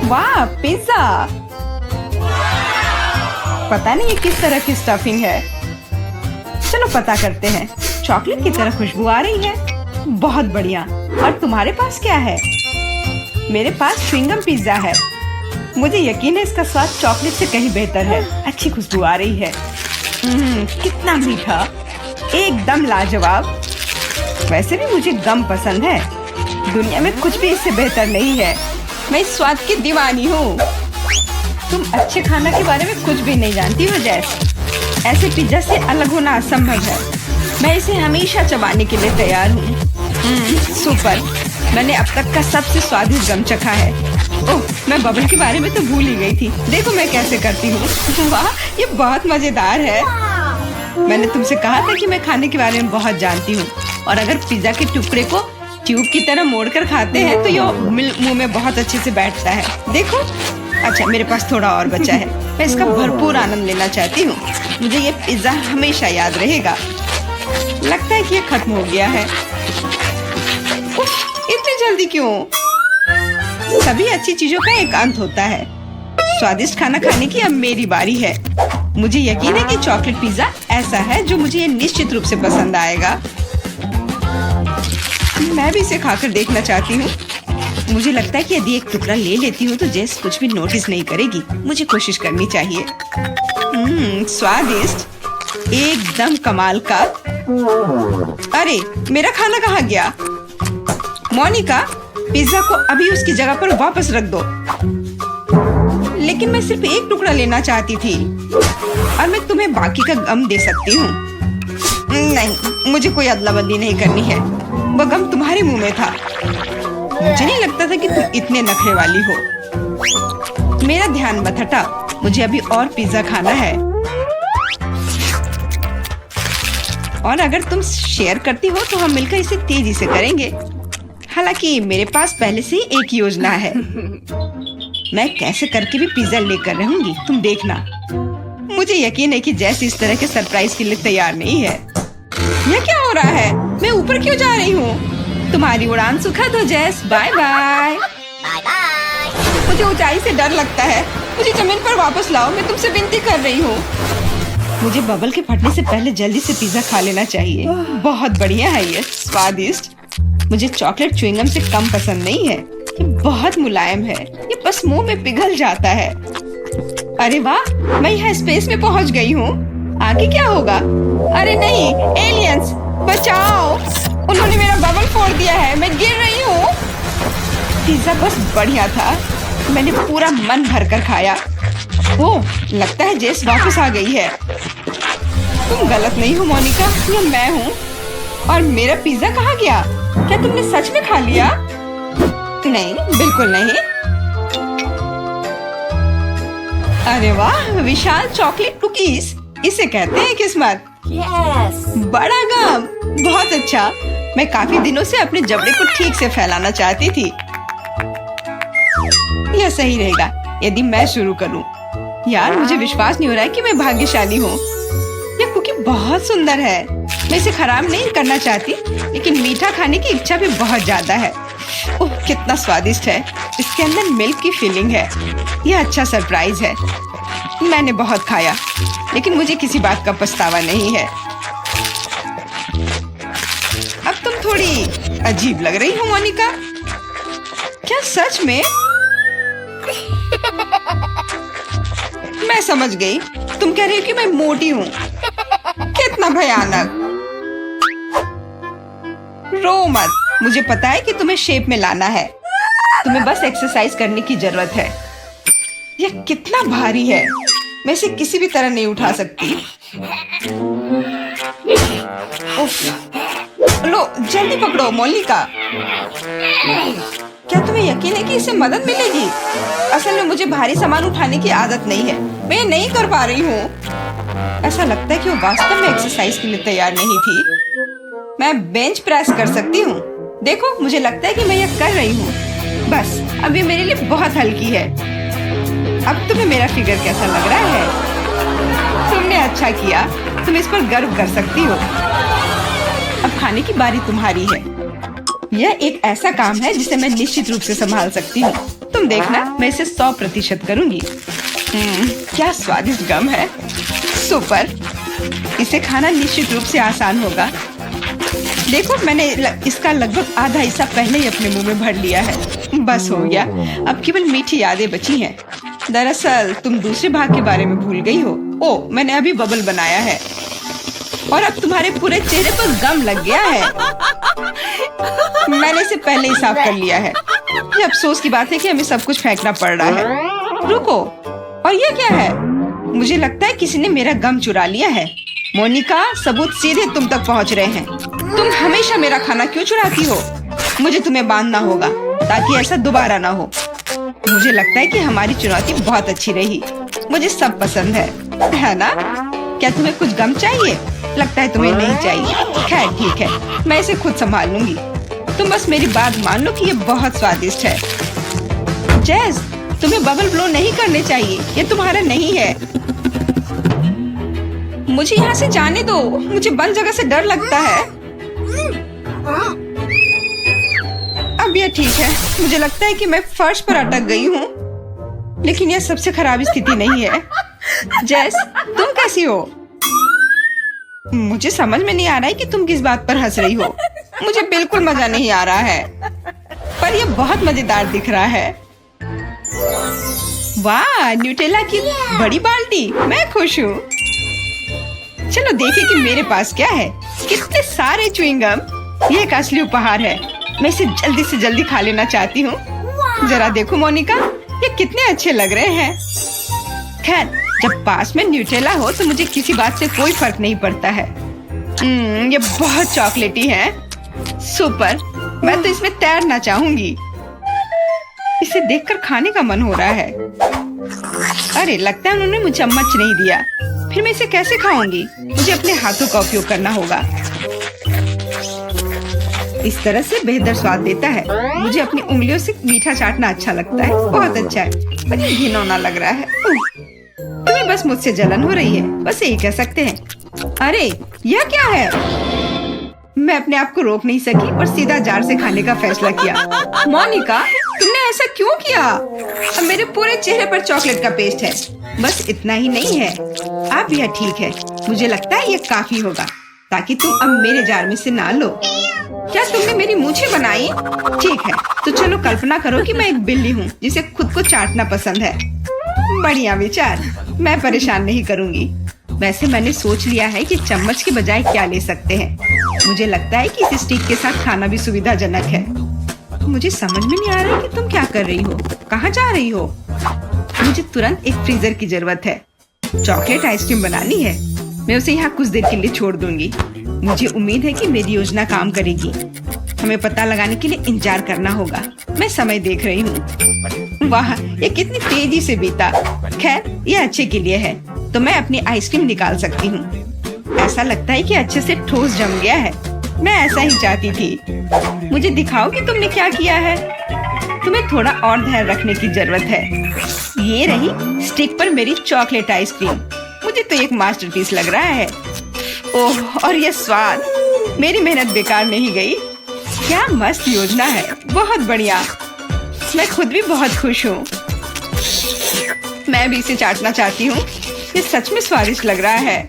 वाह, पिज्जा। पता नहीं ये किस तरह की स्टफिंग है। चलो पता करते हैं। चॉकलेट की तरह खुशबू आ रही है। बहुत बढ़िया। और तुम्हारे पास क्या है? मेरे पास च्युइंगम पिज्जा है। मुझे यकीन है इसका स्वाद चॉकलेट से कहीं बेहतर है। अच्छी खुशबू आ रही है। कितना मीठा, एकदम लाजवाब। वैसे भी मुझे गम पसंद है। दुनिया में कुछ भी इससे बेहतर नहीं है। मैं इस स्वाद की दीवानी हूँ। तुम अच्छे खाना के बारे में कुछ भी नहीं जानती हो जैस। ऐसे पिज्जा से अलग होना असंभव है। मैं इसे हमेशा चबाने के लिए तैयार हूँ। सुपर। मैंने अब तक का सबसे स्वादिष्ट गम चखा है। ओह, मैं बबल के बारे में तो भूल ही गई थी। देखो मैं कैसे करती हूँ। वाह, ये बहुत मजेदार है। मैंने तुमसे कहा था कि मैं खाने के बारे में बहुत जानती हूँ। और अगर पिज्जा के टुकड़े को ट्यूब की तरह मोड़कर खाते हैं तो ये मुंह में बहुत अच्छे से बैठता है। देखो। अच्छा, मेरे पास थोड़ा और बचा है। मैं इसका भरपूर आनंद लेना चाहती हूँ। मुझे ये पिज्जा हमेशा याद रहेगा। लगता है कि ये खत्म हो गया है। उफ, इतनी जल्दी क्यों? सभी अच्छी चीजों का एक अंत होता है। स्वादिष्ट खाना खाने की अब मेरी बारी है। मुझे यकीन है कि चॉकलेट पिज्जा ऐसा है जो मुझे ये निश्चित रूप से पसंद आएगा। मैं भी इसे खाकर देखना चाहती हूँ। मुझे लगता है कि यदि एक टुकड़ा ले लेती हूँ तो जेस कुछ भी नोटिस नहीं करेगी। मुझे कोशिश करनी चाहिए। स्वादिष्ट, एकदम कमाल का। अरे, मेरा खाना कहाँ गया? मोनिका, पिज्जा को अभी उसकी जगह पर वापस रख दो। लेकिन मैं सिर्फ एक टुकड़ा लेना चाहती थी और मैं तुम्हें बाकी का गम दे सकती हूँ। नहीं, मुझे कोई अदला बदली नहीं करनी है। वह गम तुम्हारे मुंह में था। मुझे नहीं लगता था कि तुम इतने नखरे वाली हो। मेरा ध्यान मत हटाओ। मुझे अभी और पिज्जा खाना है। और अगर तुम शेयर करती हो तो हम मिलकर इसे तेजी से करेंगे। हालांकि मेरे पास पहले से ही एक योजना है। मैं कैसे करके भी पिज्जा लेकर रहूंगी, तुम देखना। मुझे यकीन है कि जैसे इस तरह के सरप्राइज के लिए तैयार नहीं है। यह क्या हो रहा है? मैं ऊपर क्यों जा रही हूँ? तुम्हारी उड़ान सुखद हो जैस। Bye bye. मुझे ऊंचाई से डर लगता है। मुझे जमीन पर वापस लाओ। मैं तुमसे विनती कर रही हूँ। मुझे बबल के फटने से पहले जल्दी से पिज्जा खा लेना चाहिए। बहुत बढ़िया है ये, स्वादिष्ट। मुझे चॉकलेट च्युइंगम से कम पसंद नहीं है। ये बहुत मुलायम है। ये बस मुंह में पिघल जाता है। अरे वाह, मैं यहाँ स्पेस में पहुँच गई हूँ। आगे क्या होगा? अरे नहीं, एलियंस बचाओ। उन्होंने मेरा बबल फोड़ दिया है। मैं गिर रही हूँ। पिज्जा बस बढ़िया था। मैंने पूरा मन भरकर खाया। ओह, लगता है जेस वापस आ गई है। तुम गलत नहीं हो मोनिका, ये मैं हूँ। और मेरा पिज्जा कहाँ गया? क्या तुमने सच में खा लिया? नहीं, बिल्कुल नहीं। अरे वाह, विशाल चॉकलेट कुकीज। इसे कहते हैं किस्मत। बड़ा गम, बहुत अच्छा। मैं काफी दिनों से अपने जबड़े को ठीक से फैलाना चाहती थी। यह सही रहेगा यदि मैं शुरू करूं। यार, मुझे विश्वास नहीं हो रहा है कि मैं भाग्यशाली हूँ। यह कुकी बहुत सुंदर है। मैं इसे खराब नहीं करना चाहती, लेकिन मीठा खाने की इच्छा भी बहुत ज्यादा है। ओह, कितना स्वादिष्ट है। इसके अंदर मिल्क की फीलिंग है। यह अच्छा सरप्राइज है। मैंने बहुत खाया, लेकिन मुझे किसी बात का पछतावा नहीं है। अब तुम थोड़ी अजीब लग रही हो मोनिका। क्या सच में? मैं समझ गई। तुम कह रही हो कि मैं मोटी हूँ। कितना भयानक। रो मत। मुझे पता है कि तुम्हें शेप में लाना है। तुम्हें बस एक्सरसाइज करने की जरूरत है। यह कितना भारी है। मैं इसे किसी भी तरह नहीं उठा सकती। लो, जल्दी पकड़ो मोनिका। क्या तुम्हें यकीन है कि इससे मदद मिलेगी? असल में मुझे भारी सामान उठाने की आदत नहीं है। मैं नहीं कर पा रही हूँ। ऐसा लगता है कि वो वास्तव में एक्सरसाइज के लिए तैयार नहीं थी। मैं बेंच प्रेस कर सकती हूँ। देखो, मुझे लगता है कि मैं यह कर रही हूँ। बस, अब ये मेरे लिए बहुत हल्की है। अब तुम्हें मेरा फिगर कैसा लग रहा है? तुमने अच्छा किया। तुम इस पर गर्व कर सकती हो। अब खाने की बारी तुम्हारी है। यह एक ऐसा काम है जिसे मैं निश्चित रूप से संभाल सकती हूँ। तुम देखना, मैं इसे 100% करूंगी। क्या स्वादिष्ट गम है, सुपर। इसे खाना निश्चित रूप से आसान होगा। देखो, मैंने इसका लगभग आधा हिस्सा पहले ही अपने मुंह में भर लिया है। बस हो गया, अब केवल मीठी यादें बची हैं। दरअसल तुम दूसरे भाग के बारे में भूल गई हो। ओ, मैंने अभी बबल बनाया है और अब तुम्हारे पूरे चेहरे पर गम लग गया है। मैंने इसे पहले ही साफ कर लिया है। ये अफसोस की बात है कि हमें सब कुछ फेंकना पड़ रहा है। रुको, और ये क्या है? मुझे लगता है किसी ने मेरा गम चुरा लिया है। मोनिका, सबूत सीधे तुम तक पहुंच रहे हैं। तुम हमेशा मेरा खाना क्यों चुराती हो? मुझे तुम्हें बांधना होगा ताकि ऐसा दोबारा ना हो। मुझे लगता है कि हमारी चुनौती बहुत अच्छी रही। मुझे सब पसंद है ना? क्या तुम्हें कुछ गम चाहिए? लगता है तुम्हें नहीं चाहिए। खैर ठीक है, मैं इसे खुद संभाल लूंगी। तुम बस मेरी बात मान लो कि ये बहुत स्वादिष्ट है। जेस, तुम्हें बबल ब्लो नहीं करने चाहिए, ये तुम्हारा नहीं है। मुझे यहाँ से जाने दो, मुझे बंद जगह से डर लगता है। अब ये ठीक है। मुझे लगता है कि मैं फर्श पर अटक गई हूँ, लेकिन यह सबसे खराब स्थिति नहीं है। जेस, तुम कैसी हो? मुझे समझ में नहीं आ रहा है कि तुम किस बात पर हंस रही हो। मुझे बिल्कुल मजा नहीं आ रहा है, पर यह बहुत मजेदार दिख रहा है। वाह, न्यूटेला की बड़ी बाल्टी, मैं खुश हूँ। चलो देखें कि मेरे पास क्या है। कितने सारे च्युइंगम। ये एक असली उपहार है। मैं इसे जल्दी से जल्दी खा लेना चाहती हूँ। जरा देखो मोनिका, ये कितने अच्छे लग रहे हैं। खैर, जब पास में न्यूटेला हो तो मुझे किसी बात से कोई फर्क नहीं पड़ता है। ये बहुत चॉकलेटी है। सुपर, मैं तो इसमें तैरना चाहूंगी। इसे देखकर खाने का मन हो रहा है। अरे, लगता है उन्होंने मुझे चम्मच नहीं दिया। फिर मैं इसे कैसे खाऊंगी? मुझे अपने हाथों का उपयोग करना होगा। इस तरह से बेहतर स्वाद देता है। मुझे अपनी उंगलियों से मीठा चाटना अच्छा लगता है। बहुत अच्छा है, पर ये घिनौना लग रहा है। तुम्हें बस मुझसे जलन हो रही है, बस यही कह सकते हैं। अरे, यह क्या है? मैं अपने आप को रोक नहीं सकी और सीधा जार से खाने का फैसला किया। मोनिका, तुमने ऐसा क्यों किया? अब मेरे पूरे चेहरे पर चॉकलेट का पेस्ट है। बस इतना ही नहीं है, अब यह ठीक है। मुझे लगता है यह काफी होगा ताकि तुम अब मेरे जार में से ना लो। क्या तुमने मेरी मूछें बनाई? ठीक है, तो चलो कल्पना करो कि मैं एक बिल्ली हूँ जिसे खुद को चाटना पसंद है। बढ़िया विचार, मैं परेशान नहीं करूँगी। वैसे मैंने सोच लिया है कि चम्मच के बजाय क्या ले सकते हैं। मुझे लगता है कि इस स्टिक के साथ खाना भी सुविधाजनक है। मुझे समझ में नहीं आ रहा है कि तुम क्या कर रही हो, कहाँ जा रही हो? मुझे तुरंत एक फ्रीजर की जरूरत है। चॉकलेट आइसक्रीम बनानी है। मैं उसे यहाँ कुछ देर के लिए छोड़ दूंगी। मुझे उम्मीद है कि मेरी योजना काम करेगी। हमें पता लगाने के लिए इंतजार करना होगा। मैं समय देख रही हूँ। वाह, ये कितनी तेजी से बीता। खैर, ये अच्छे के लिए है, तो मैं अपनी आइसक्रीम निकाल सकती हूँ। ऐसा लगता है कि अच्छे से ठोस जम गया है। मैं ऐसा ही चाहती थी। मुझे दिखाओ कि तुमने क्या किया है। तुम्हें थोड़ा और ध्यान रखने की जरूरत है। ये रही स्टिक पर मेरी चॉकलेट आइसक्रीम। मुझे तो एक मास्टरपीस लग रहा है। ओह, और ये स्वाद। मेरी मेहनत बेकार नहीं गई। क्या मस्त योजना है, बहुत बढ़िया। मैं खुद भी बहुत खुश हूँ। मैं भी इसे चाटना चाहती हूँ। ये सच में स्वादिष्ट लग रहा है।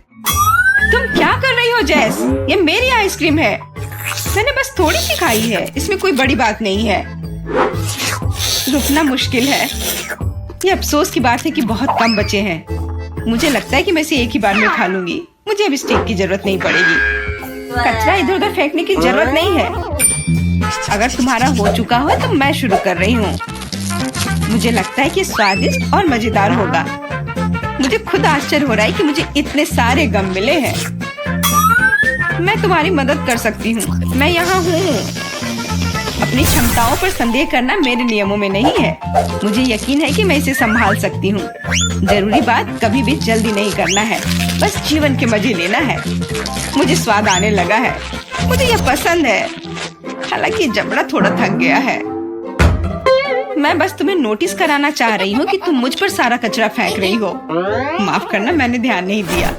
तुम क्या कर रही हो जेस? ये मेरी आइसक्रीम है। मैंने बस थोड़ी सी खाई है, इसमें कोई बड़ी बात नहीं है। रुकना मुश्किल है। ये अफसोस की बात है कि बहुत कम बचे हैं। मुझे लगता है कि मैं इसे एक ही बार में खा लूंगी। मुझे अब स्टिक की जरूरत नहीं पड़ेगी। कचरा इधर उधर फेंकने की जरूरत नहीं है। अगर तुम्हारा हो चुका हो तो मैं शुरू कर रही हूँ। मुझे लगता है कि स्वादिष्ट और मजेदार होगा। मुझे खुद आश्चर्य हो रहा है कि मुझे इतने सारे गम मिले हैं। मैं तुम्हारी मदद कर सकती हूँ। मैं यहाँ हूँ। अपनी क्षमताओं पर संदेह करना मेरे नियमों में नहीं है। मुझे यकीन है कि मैं इसे संभाल सकती हूँ। जरूरी बात कभी भी जल्दी नहीं करना है, बस जीवन के मजे लेना है। मुझे स्वाद आने लगा है। मुझे यह पसंद है, हालांकि जबड़ा थोड़ा थक गया है। मैं बस तुम्हें नोटिस कराना चाह रही हूँ कि तुम मुझ पर सारा कचरा फेंक रही हो। माफ करना, मैंने ध्यान नहीं दिया।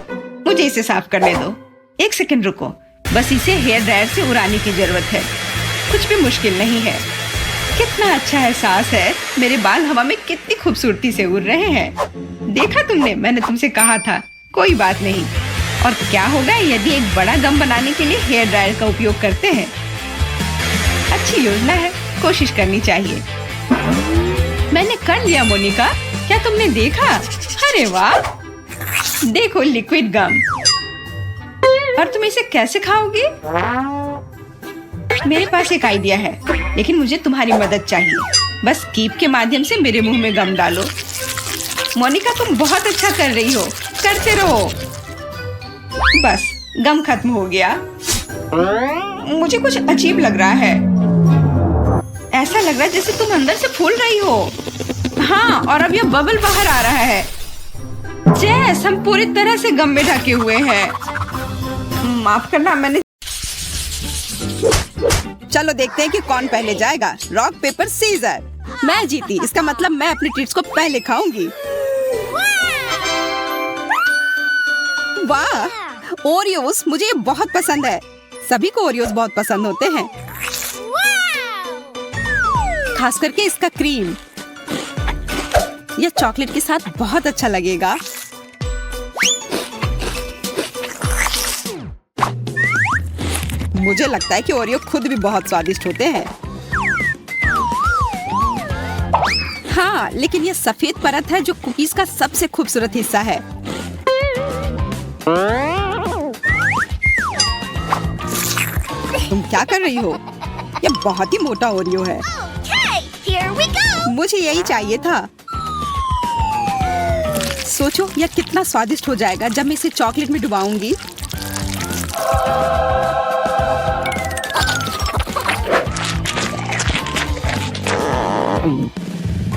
मुझे इसे साफ करने दो। एक सेकंड रुको। बस इसे हेयर ड्रायर से उड़ाने की जरूरत है। कुछ भी मुश्किल नहीं है। कितना अच्छा एहसास है। मेरे बाल हवा में कितनी खूबसूरती से उड़ रहे हैं। देखा तुमने, मैंने तुमसे कहा था। कोई बात नहीं। और क्या होगा यदि एक बड़ा गम बनाने के लिए हेयर ड्रायर का उपयोग करते हैं? अच्छी योजना है, कोशिश करनी चाहिए। मैंने कर लिया मोनिका। क्या तुमने देखा? अरे वाह, देखो लिक्विड गम। और तुम इसे कैसे खाओगी? मेरे पास एक आइडिया है, लेकिन मुझे तुम्हारी मदद चाहिए। बस कीप के माध्यम से मेरे मुंह में गम डालो। मोनिका, तुम बहुत अच्छा कर रही हो, करते रहो। बस गम खत्म हो गया। मुझे कुछ अजीब लग रहा है। ऐसा लग रहा है जैसे तुम अंदर से फूल रही हो। हाँ, और अब यह बबल बाहर आ रहा है। जैस, हम पूरी तरह से गम में ढके हुए हैं। माफ करना, मैंने। चलो देखते हैं कि कौन पहले जाएगा। Rock paper scissor. मैं जीती, इसका मतलब मैं अपनी ट्रीट्स को पहले खाऊंगी। वाह, ओरियोस, मुझे ये बहुत पसंद है। सभी को ओरियोस बहुत पसंद होते हैं, खास करके इसका क्रीम। यह चॉकलेट के साथ बहुत अच्छा लगेगा। मुझे लगता है कि ओरियो खुद भी बहुत स्वादिष्ट होते हैं। हाँ, लेकिन यह सफेद परत है जो कुकीज का सबसे खूबसूरत हिस्सा है। तुम क्या कर रही हो? यह बहुत ही मोटा ओरियो है। मुझे यही चाहिए था। सोचो यह कितना स्वादिष्ट हो जाएगा जब मैं इसे चॉकलेट में डुबाऊंगी।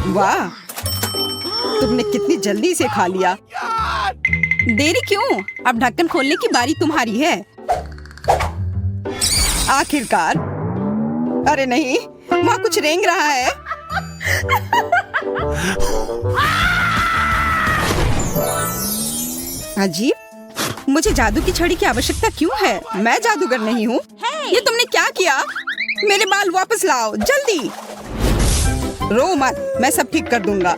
वाह, तुमने कितनी जल्दी इसे खा लिया। देरी क्यों? अब ढक्कन खोलने की बारी तुम्हारी है। आखिरकार। अरे नहीं, वहाँ कुछ रेंग रहा है। अजीब, मुझे जादू की छड़ी की आवश्यकता क्यों है? मैं जादूगर नहीं हूँ। ये तुमने क्या किया? मेरे बाल वापस लाओ, जल्दी। रो मत, मैं सब ठीक कर दूंगा।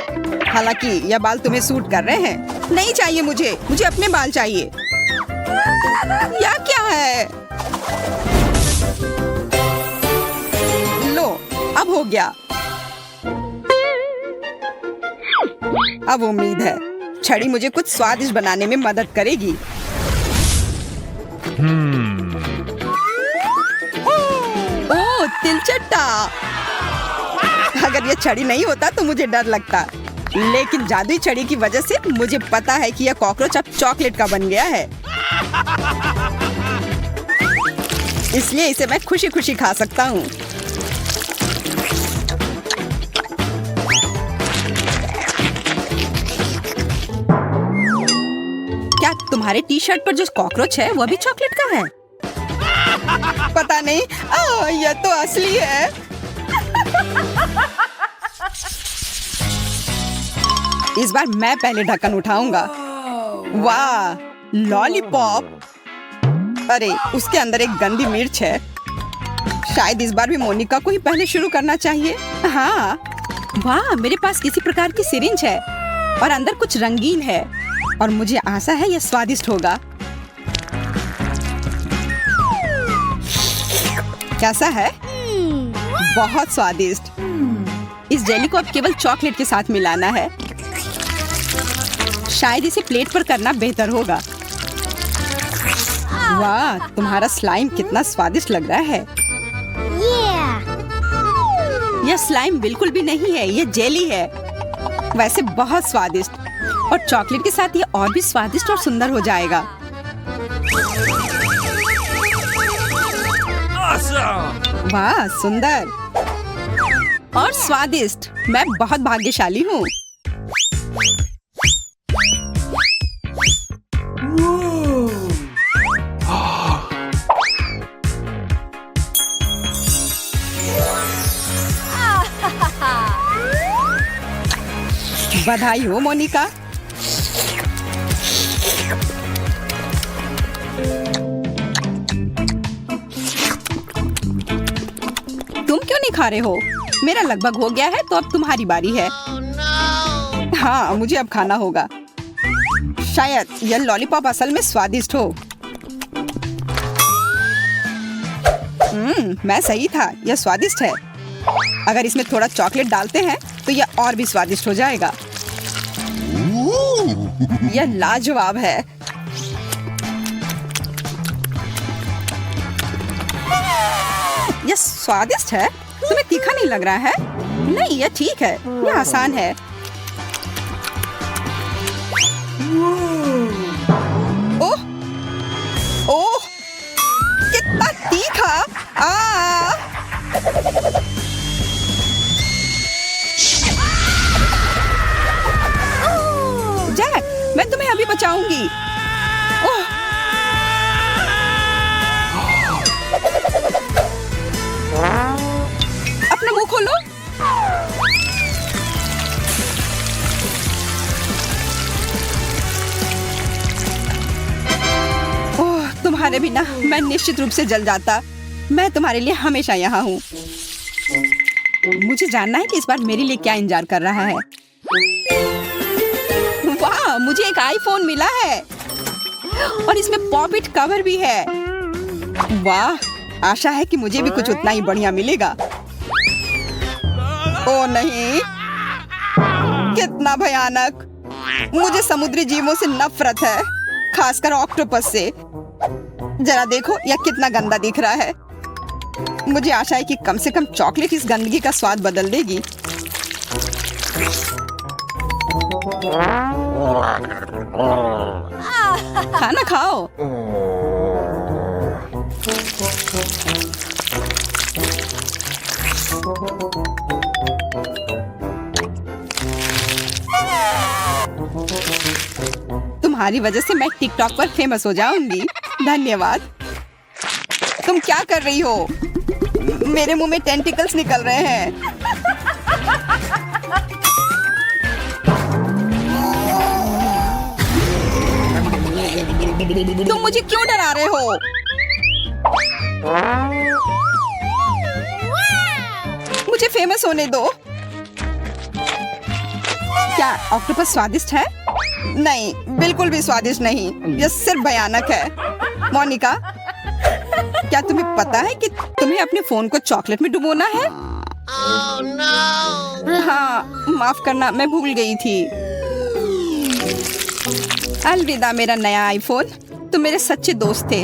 हालांकि यह बाल तुम्हें सूट कर रहे हैं। नहीं चाहिए मुझे अपने बाल चाहिए। यह क्या है? लो, अब हो गया। अब उम्मीद है छड़ी मुझे कुछ स्वादिष्ट बनाने में मदद करेगी। ओह, तिलचट्टा। अगर ये छड़ी नहीं होता तो मुझे डर लगता, लेकिन जादुई छड़ी की वजह से मुझे पता है कि यह कॉकरोच अब चॉकलेट का बन गया है। इसलिए इसे मैं खुशी खुशी खा सकता हूँ। क्या तुम्हारे टी शर्ट पर जो कॉकरोच है वह भी चॉकलेट का है? पता नहीं। यह तो असली है। इस बार मैं पहले ढक्कन उठाऊंगा। वाह, लॉलीपॉप। अरे, उसके अंदर एक गंदी मिर्च है। शायद इस बार भी मोनिका को ही पहले शुरू करना चाहिए। हाँ, वाह, मेरे पास किसी प्रकार की सिरिंज है और अंदर कुछ रंगीन है और मुझे आशा है यह स्वादिष्ट होगा। कैसा है? बहुत स्वादिष्ट। इस जेली को अब केवल चॉकलेट के साथ मिलाना है। शायद इसे प्लेट पर करना बेहतर होगा। वाह, तुम्हारा स्लाइम कितना स्वादिष्ट लग रहा है। यह स्लाइम बिल्कुल भी नहीं है, यह जेली है। वैसे बहुत स्वादिष्ट, और चॉकलेट के साथ ये और भी स्वादिष्ट और सुंदर हो जाएगा। वाह, सुंदर और स्वादिष्ट। मैं बहुत भाग्यशाली हूँ। बधाई हो मोनिका। तुम क्यों नहीं खा रहे हो? मेरा लगभग हो गया है, तो अब तुम्हारी बारी है। हाँ, मुझे अब खाना होगा। शायद यह लॉलीपॉप असल में स्वादिष्ट हो। मैं सही था, यह स्वादिष्ट है। अगर इसमें थोड़ा चॉकलेट डालते हैं तो यह और भी स्वादिष्ट हो जाएगा। यह लाजवाब है। यह स्वादिष्ट है। तुम्हें तीखा नहीं लग रहा है? नहीं, यह ठीक है, यह आसान है। ओह ओह, कितना तीखा! जैक, मैं तुम्हें अभी बचाऊंगी। ओह, अपना मुंह खोलो। ओह, तुम्हारे बिना मैं निश्चित रूप से जल जाता। मैं तुम्हारे लिए हमेशा यहाँ हूँ। मुझे जानना है कि इस बार मेरे लिए क्या इंतजार कर रहा है। वाह, मुझे एक आईफोन मिला है और इसमें पॉप इट कवर भी है। वाह, आशा है कि मुझे भी कुछ उतना ही बढ़िया मिलेगा। ओ नहीं, कितना भयानक! मुझे समुद्री जीवों से नफरत है, खासकर ऑक्टोपस से। जरा देखो, यह कितना गंदा दिख रहा है। मुझे आशा है कि कम से कम चॉकलेट इस गंदगी का स्वाद बदल देगी। खाना खाओ। तुम्हारी वजह से मैं टिकटॉक पर फेमस हो जाऊंगी। धन्यवाद। तुम क्या कर रही हो? मेरे मुंह में टेंटिकल्स निकल रहे हैं। तुम मुझे क्यों डरा रहे हो? मुझे फेमस होने दो। क्या ऑक्टोपस स्वादिष्ट है? नहीं, बिल्कुल भी स्वादिष्ट नहीं। यह सिर्फ भयानक है। मोनिका, क्या तुम्हें पता है कि तुम्हें अपने फोन को चॉकलेट में डुबोना है? Oh no! हाँ, माफ करना, मैं भूल गई थी। अलविदा मेरा नया आईफोन। तुम मेरे सच्चे दोस्त थे।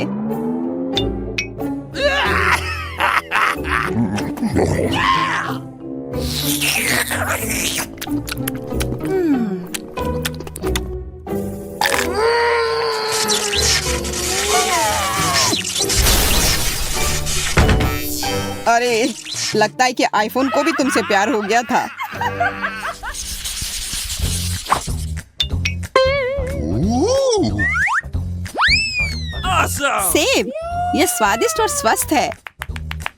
अरे, लगता है कि आईफोन को भी तुमसे प्यार हो गया था। सेब, यह स्वादिष्ट और स्वस्थ है।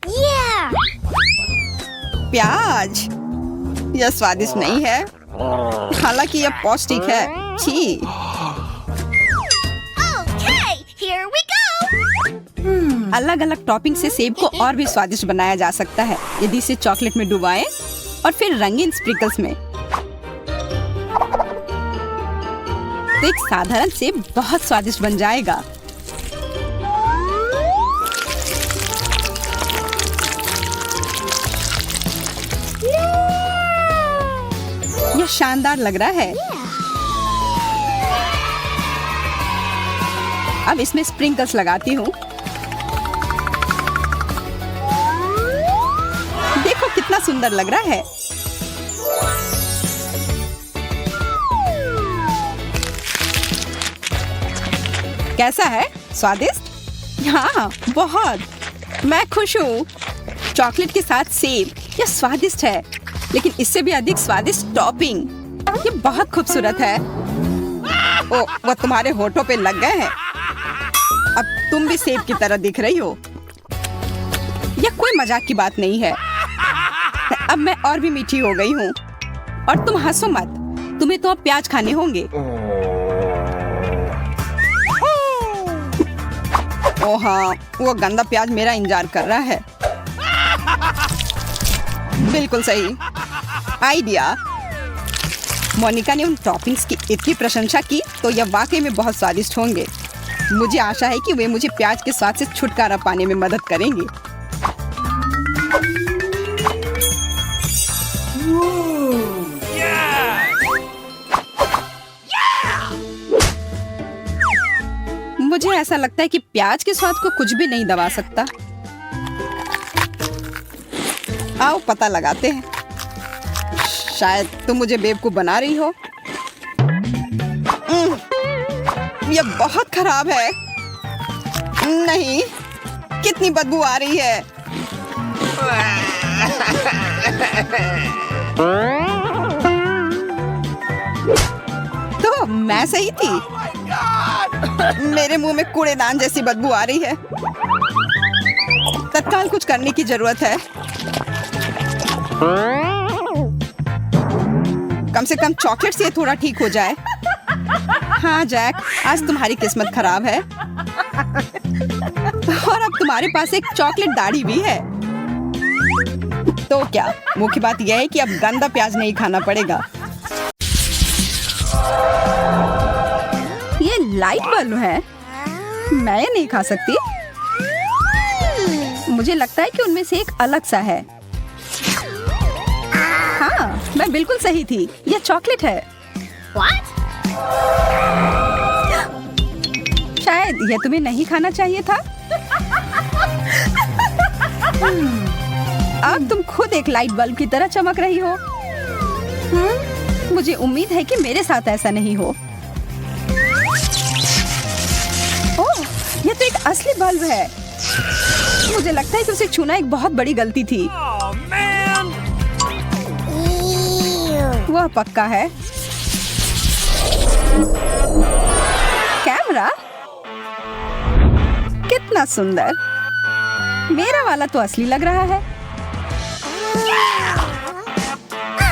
Yeah! प्याज, यह स्वादिष्ट नहीं है, हालांकि यह पौष्टिक है। छी। Okay, here we go! अलग अलग टॉपिंग से सेब को और भी स्वादिष्ट बनाया जा सकता है यदि इसे चॉकलेट में डुबाएं और फिर रंगीन स्प्रिंकल्स में। तो एक साधारण सेब बहुत स्वादिष्ट बन जाएगा। यह शानदार लग रहा है। अब इसमें स्प्रिंकल्स लगाती हूँ। देखो कितना सुंदर लग रहा है। कैसा है? स्वादिष्ट? हाँ, बहुत। मैं खुश हूँ। चॉकलेट के साथ सेब, यह स्वादिष्ट है, लेकिन इससे भी अधिक स्वादिष्ट टॉपिंग। ये बहुत खूबसूरत है। ओ, वो तुम्हारे होठों पे लग गए हैं। अब तुम भी सेब की तरह दिख रही हो। यह कोई मजाक की बात नहीं है। अब मैं और भी मीठी हो गई हूँ। और तुम हंसो मत, तुम्हें तो अब प्याज खाने होंगे। ओह हाँ, वो गंदा प्याज मेरा इंतजार कर रहा है। बिल्कुल सही आइडिया। मोनिका ने उन टॉपिंग्स की इतनी प्रशंसा की तो यह वाकई में बहुत स्वादिष्ट होंगे। मुझे आशा है कि वे मुझे प्याज के स्वाद से छुटकारा पाने में मदद करेंगे। मुझे ऐसा लगता है कि प्याज के स्वाद को कुछ भी नहीं दबा सकता। आओ पता लगाते हैं। शायद तुम मुझे बेवकूफ बना रही हो। यह बहुत खराब है। नहीं, कितनी बदबू आ रही है। तो मैं सही थी। मेरे मुंह में कूड़ेदान जैसी बदबू आ रही है। तत्काल कुछ करने की जरूरत है। कम से कम चॉकलेट से थोड़ा ठीक हो जाए। हाँ जैक, आज तुम्हारी किस्मत खराब है और अब तुम्हारे पास एक चॉकलेट दाढ़ी भी है। तो क्या, मुख्य बात यह है कि अब गंदा प्याज नहीं खाना पड़ेगा। ये लाइट बल्ब है, मैं ये नहीं खा सकती। मुझे लगता है कि उनमें से एक अलग सा है। हाँ, मैं बिल्कुल सही थी। यह चॉकलेट है। What? शायद यह तुम्हें नहीं खाना चाहिए था। अब तुम खुद एक लाइट बल्ब की तरह चमक रही हो। मुझे उम्मीद है कि मेरे साथ ऐसा नहीं हो। ओह, यह तो एक असली बल्ब है। मुझे लगता है कि उसे छूना एक बहुत बड़ी गलती थी। Ew. वह पक्का है। कैमरा कितना सुंदर। मेरा वाला तो असली लग रहा है।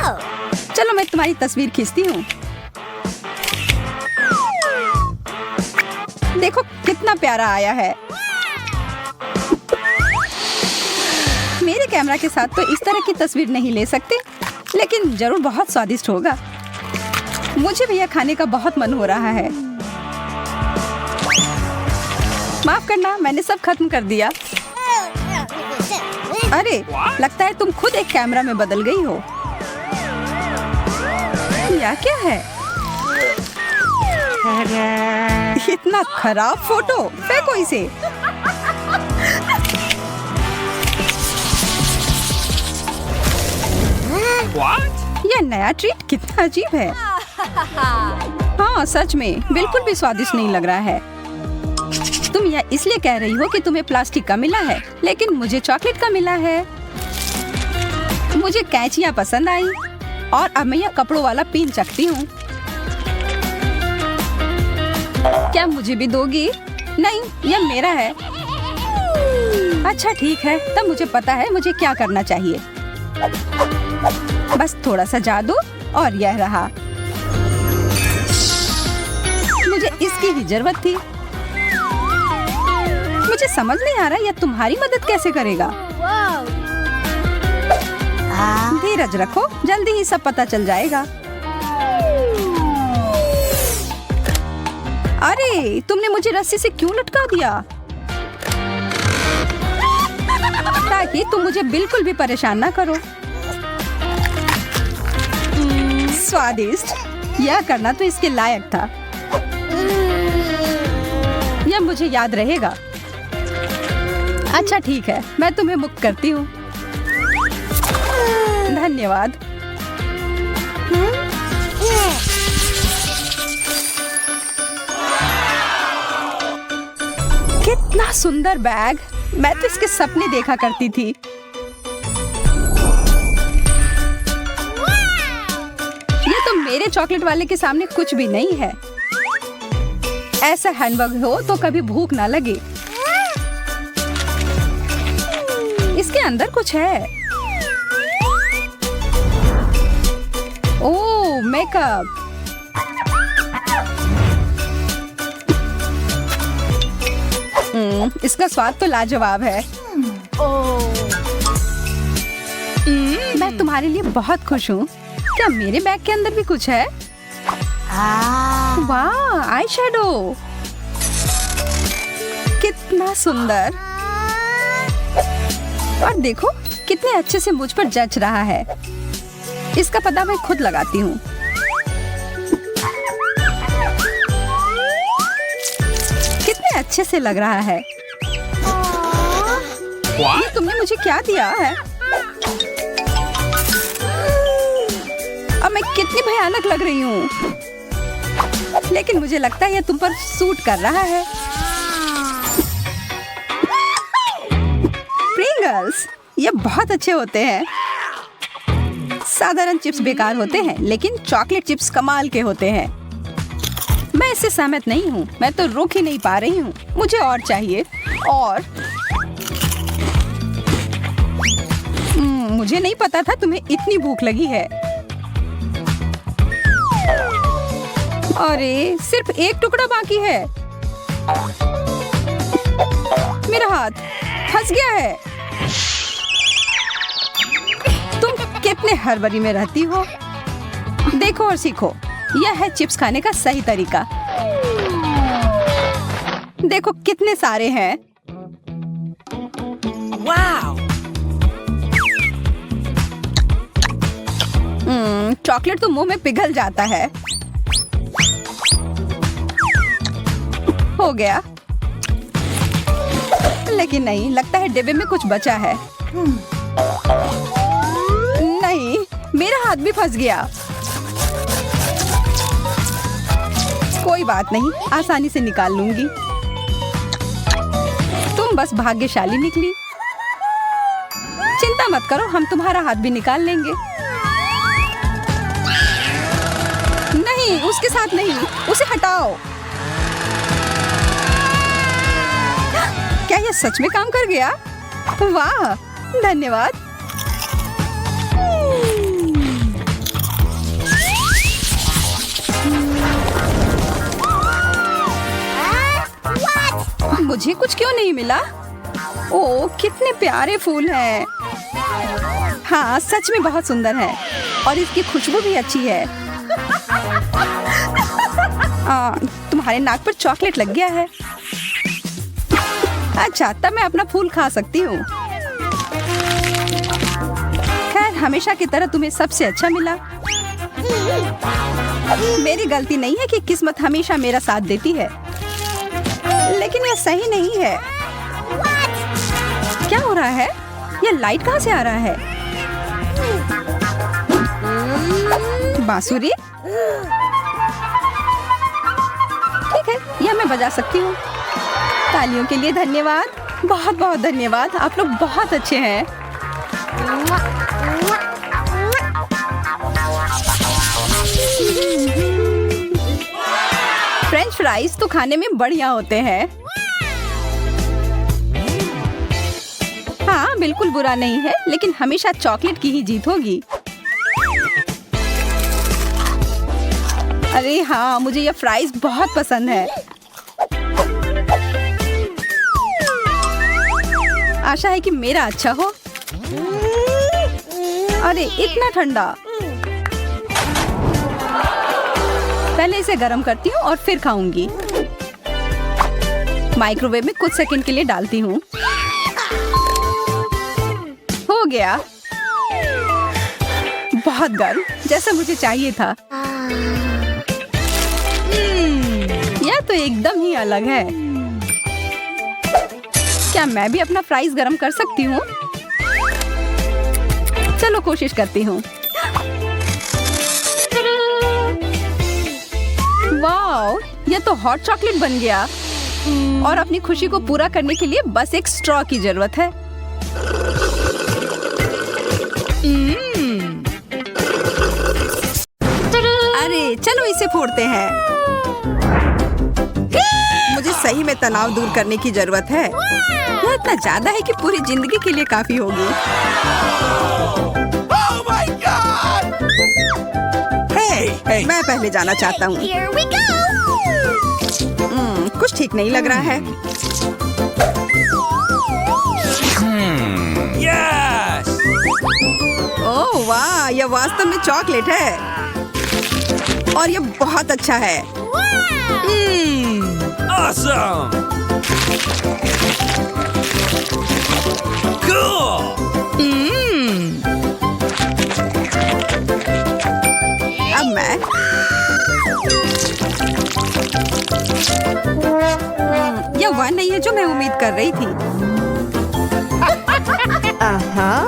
Oh. चलो मैं तुम्हारी तस्वीर खींचती हूँ। देखो कितना प्यारा आया है। मेरे कैमरा के साथ तो इस तरह की तस्वीर नहीं ले सकते, लेकिन जरूर बहुत स्वादिष्ट होगा। मुझे भी यह खाने का बहुत मन हो रहा है। माफ करना, मैंने सब खत्म कर दिया। अरे, लगता है तुम खुद एक कैमरा में बदल गई हो। यह क्या है? इतना खराब फोटो, फेंको इसे। यह नया ट्रीट कितना अजीब है। हाँ सच में बिल्कुल भी स्वादिष्ट नहीं लग रहा है। तुम यह इसलिए कह रही हो कि तुम्हें प्लास्टिक का मिला है, लेकिन मुझे चॉकलेट का मिला है। मुझे कैंचियाँ पसंद आई और अब मैं यह कपड़ों वाला पिन चखती हूँ। क्या मुझे भी दोगी? नहीं, यह मेरा है। अच्छा ठीक है, तब मुझे पता है मुझे क्या करना चाहिए। बस थोड़ा सा जादू और यह रहा। मुझे इसकी ही जरूरत थी। मुझे समझ नहीं आ रहा यह तुम्हारी मदद कैसे करेगा। Whoa. धीरज रखो, जल्दी ही सब पता चल जाएगा। अरे, तुमने मुझे रस्सी से क्यों लटका दिया? ताकि तुम मुझे बिल्कुल भी परेशान ना करो। स्वादिष्ट, यह करना तो इसके लायक था। यह मुझे याद रहेगा। अच्छा ठीक है, मैं तुम्हें मुक्त करती हूँ। धन्यवाद। कितना सुंदर बैग। मैं तो इसके सपने देखा करती थी। ये तो मेरे चॉकलेट वाले के सामने कुछ भी नहीं है। ऐसा हैंडबैग हो तो कभी भूख ना लगे। इसके अंदर कुछ है। ओह, मेकअप। इसका स्वाद तो लाजवाब है। Oh. मैं तुम्हारे लिए बहुत खुश हूँ। क्या मेरे बैग के अंदर भी कुछ है? वाह, आई शैडो, कितना सुंदर। और देखो कितने अच्छे से मुझ पर जच रहा है। इसका पता मैं खुद लगाती हूँ। कितने अच्छे से लग रहा है। ये तुमने मुझे क्या दिया है? अब मैं कितनी भयानक लग रही हूँ, लेकिन मुझे लगता है ये तुम पर सूट कर रहा है। प्रिंगल्स, ये बहुत अच्छे होते हैं। साधारण चिप्स बेकार होते हैं, लेकिन चॉकलेट चिप्स कमाल के होते हैं। मैं इससे सहमत नहीं हूँ। मैं तो रोक ही नहीं पा रही हूँ। मुझे और चाहिए। और मुझे नहीं पता था तुम्हें इतनी भूख लगी है। अरे सिर्फ एक टुकड़ा बाकी है। मेरा हाथ फंस गया है। तुम कितने हड़बड़ी में रहती हो। देखो और सीखो, यह है चिप्स खाने का सही तरीका। देखो कितने सारे हैं। वाव! चॉकलेट तो मुंह में पिघल जाता है। हो गया, लेकिन नहीं, लगता है डिब्बे में कुछ बचा है। नहीं, मेरा हाथ भी फंस गया। कोई बात नहीं, आसानी से निकाल लूंगी। तुम बस भाग्यशाली निकली। चिंता मत करो, हम तुम्हारा हाथ भी निकाल लेंगे। नहीं, उसके साथ नहीं, उसे हटाओ। क्या यह सच में काम कर गया? वाह, धन्यवाद। मुझे कुछ क्यों नहीं मिला? ओह, कितने प्यारे फूल हैं। हाँ, सच में बहुत सुंदर है और इसकी खुशबू भी अच्छी है। तुम्हारे नाक पर चॉकलेट लग गया है। अच्छा, तब मैं अपना फूल खा सकती हूँ। खैर, हमेशा की तरह तुम्हें सबसे अच्छा मिला। मेरी गलती नहीं है कि किस्मत हमेशा मेरा साथ देती है, लेकिन यह सही नहीं है। क्या हो रहा है? यह लाइट कहाँ से आ रहा है? बांसुरी? ठीक है, यह मैं बजा सकती हूँ। तालियों के लिए धन्यवाद। बहुत बहुत धन्यवाद। आप लोग बहुत अच्छे हैं। फ्रेंच फ्राइज तो खाने में बढ़िया होते हैं। हाँ, बिल्कुल बुरा नहीं है, लेकिन हमेशा चॉकलेट की ही जीत होगी। अरे हाँ, मुझे यह फ्राइज बहुत पसंद है। आशा है कि मेरा अच्छा हो। अरे इतना ठंडा। पहले इसे गर्म करती हूँ और फिर खाऊंगी। माइक्रोवेव में कुछ सेकंड के लिए डालती हूँ। हो गया। बहुत गर्म, जैसा मुझे चाहिए था। यह तो एकदम ही अलग है। क्या मैं भी अपना फ्राइज गरम कर सकती हूँ? चलो कोशिश करती हूँ। वाओ, यह तो हॉट चॉकलेट बन गया। और अपनी खुशी को पूरा करने के लिए बस एक स्ट्रॉ की जरूरत है। अरे चलो इसे फोड़ते हैं। मुझे सही में तनाव दूर करने की जरूरत है। यह इतना ज्यादा है कि पूरी जिंदगी के लिए काफी होगी। Hey. मैं पहले जाना चाहता हूँ। Here we go. कुछ ठीक नहीं लग रहा है। Yes! ओह वाह, यह वास्तव में चॉकलेट है और यह बहुत अच्छा है। Awesome! Cool! अब मैं यह वह नहीं है जो मैं उम्मीद कर रही थी।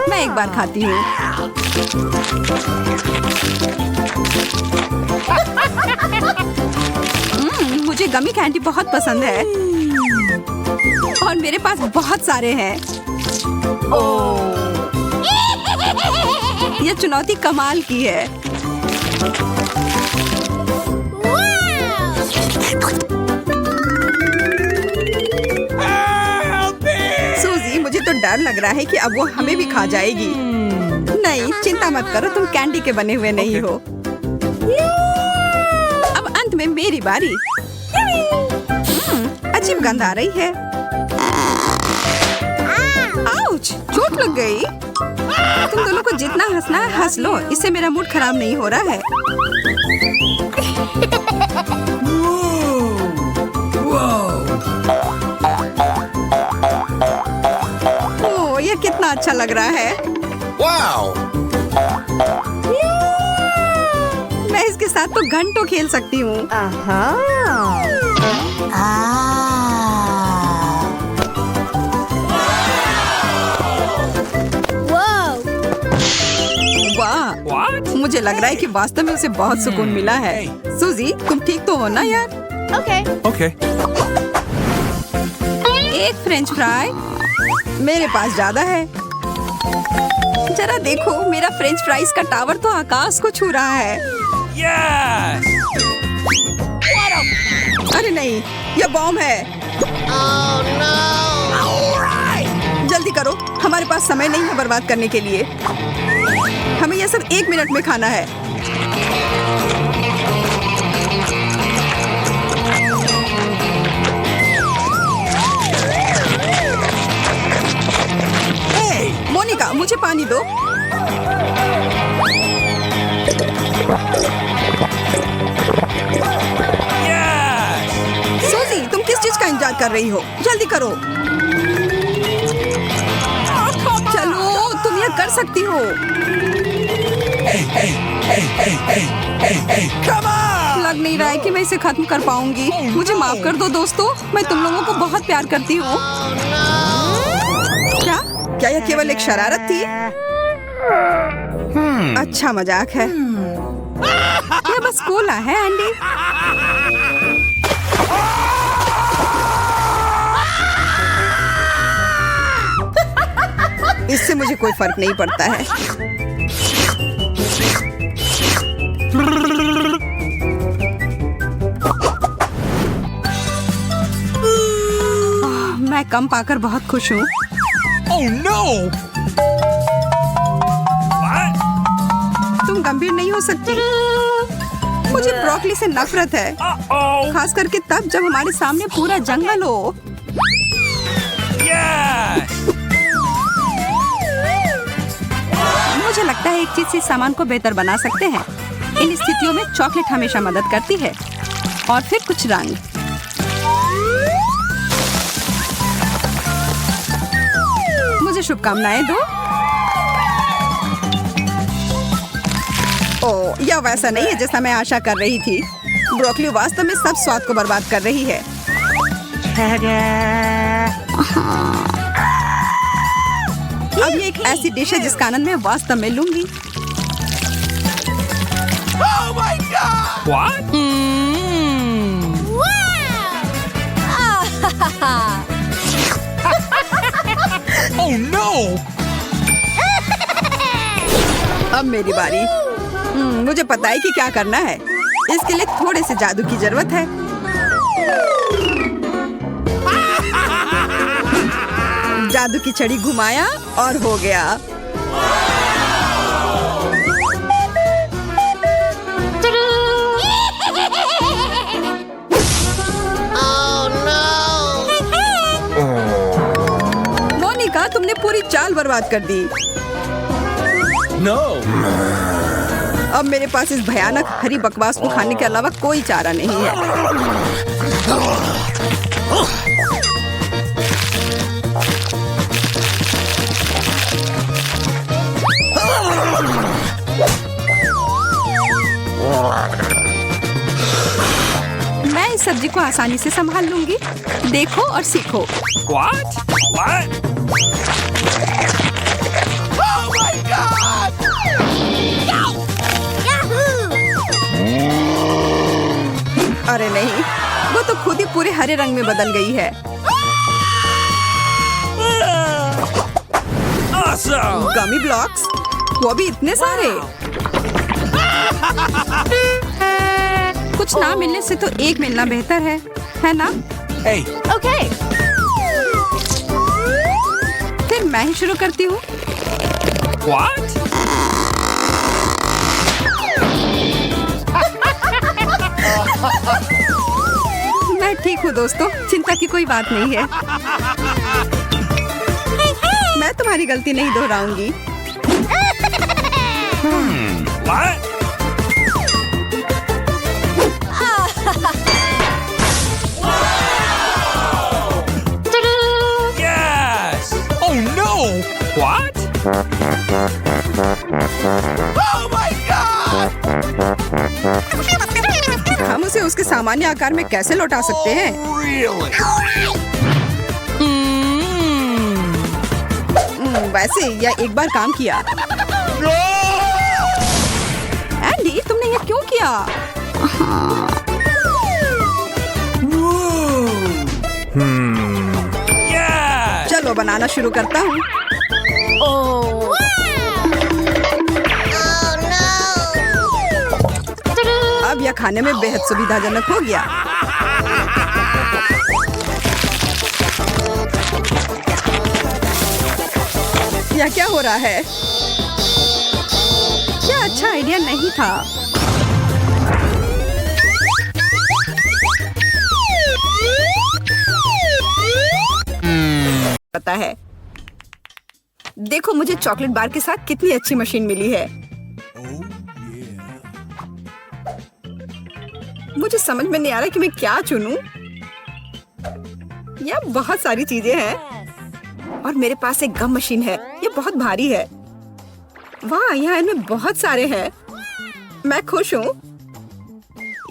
मैं एक बार खाती हूँ। मुझे गमी कैंडी बहुत पसंद है और मेरे पास बहुत सारे हैं। यह चुनौती कमाल की है। सूजी, मुझे तो डर लग रहा है कि अब वो हमें भी खा जाएगी। नहीं, चिंता मत करो, तुम कैंडी के बने हुए नहीं हो। अब अंत में मेरी बारी। अजीब गंध आ रही है। आउच, चोट लग गई। तुम दोनों को जितना हंसना है हंस लो, इससे मेरा मूड खराब नहीं हो रहा है। ओह, ये कितना अच्छा लग रहा है। Wow! मैं इसके साथ तो घंटों खेल सकती हूँ। Whoa. वाह, What? मुझे लग रहा है कि वास्तव में उसे बहुत सुकून मिला है। सूजी, तुम ठीक तो हो ना यार? Okay. Okay. एक फ्रेंच फ्राई, मेरे पास ज्यादा है। जरा देखो, मेरा फ्रेंच फ्राइज का टावर तो आकाश को छू रहा है। Yes! अरे नहीं, यह बॉम्ब है। Oh no. जल्दी करो, हमारे पास समय नहीं है बर्बाद करने के लिए। हमें यह सब 1 मिनट में खाना है। मोनिका, मुझे पानी दो। Yes! सूजी, तुम किस चीज का इंतजार कर रही हो? जल्दी करो। चलो, तुम यह कर सकती हो। Come on! लग नहीं रहा है कि मैं इसे खत्म कर पाऊंगी। मुझे माफ कर दो दोस्तों, मैं तुम लोगों को बहुत प्यार करती हूँ। क्या यह केवल एक शरारत थी? अच्छा मजाक है। यह बस कोला है एंडी। इससे मुझे कोई फर्क नहीं पड़ता है। मैं कम पाकर बहुत खुश हूँ। Oh no! What? तुम गंभीर नहीं हो सकती। मुझे ब्रोकली से नफरत है, Uh-oh! खास करके तब जब हमारे सामने पूरा जंगल हो। Yes! मुझे लगता है एक चीज से सामान को बेहतर बना सकते हैं। इन स्थितियों में चॉकलेट हमेशा मदद करती है। और फिर कुछ रंग। मुझे शुभकामनाएं दो। ओह, यह वैसा नहीं है जैसा मैं आशा कर रही थी। ब्रोकली वास्तव में सब स्वाद को बर्बाद कर रही है। अब ये एक ऐसी डिश है जिसका आनंद मैं वास्तव में लूंगी। Oh my god! What? Oh no! अब मेरी बारी। मुझे पता है कि क्या करना है। इसके लिए थोड़े से जादू की जरूरत है। जादू की छड़ी घुमाया और हो गया। मोनिका, तुमने पूरी चाल बर्बाद कर दी। no! अब मेरे पास इस भयानक हरी बकवास को खाने के अलावा कोई चारा नहीं है। मैं इस सब्जी को आसानी से संभाल लूंगी। देखो और सीखो। What? What? Oh my god! अरे नहीं, वो तो खुद ही पूरे हरे रंग में बदल गई है। Awesome! गमी ब्लॉक्स, वो भी इतने सारे। कुछ ना मिलने से तो एक मिलना बेहतर है ना? Hey, ओके फिर मैं ही शुरू करती हूँ। what? मैं ठीक हूँ दोस्तों, चिंता की कोई बात नहीं है। मैं तुम्हारी गलती नहीं दोहराऊंगी। What? Yes! Oh no! What? Oh my god! हम उसे उसके सामान्य आकार में कैसे लौटा सकते हैं? Really? वैसे यह एक बार काम किया। एंडी, तुमने यह क्यों किया? Yes! चलो बनाना शुरू करता हूँ। Oh no! अब यह खाने में बेहद सुविधाजनक हो गया। यह क्या हो रहा है? क्या अच्छा आइडिया नहीं था। पता है, देखो मुझे चॉकलेट बार के साथ कितनी अच्छी मशीन मिली है। मुझे समझ में नहीं आ रहा कि मैं क्या चुनूं। यह बहुत सारी चीजें हैं और मेरे पास एक गम मशीन है। यह बहुत भारी है। वाह, यहाँ इनमें बहुत सारे हैं। मैं खुश हूँ।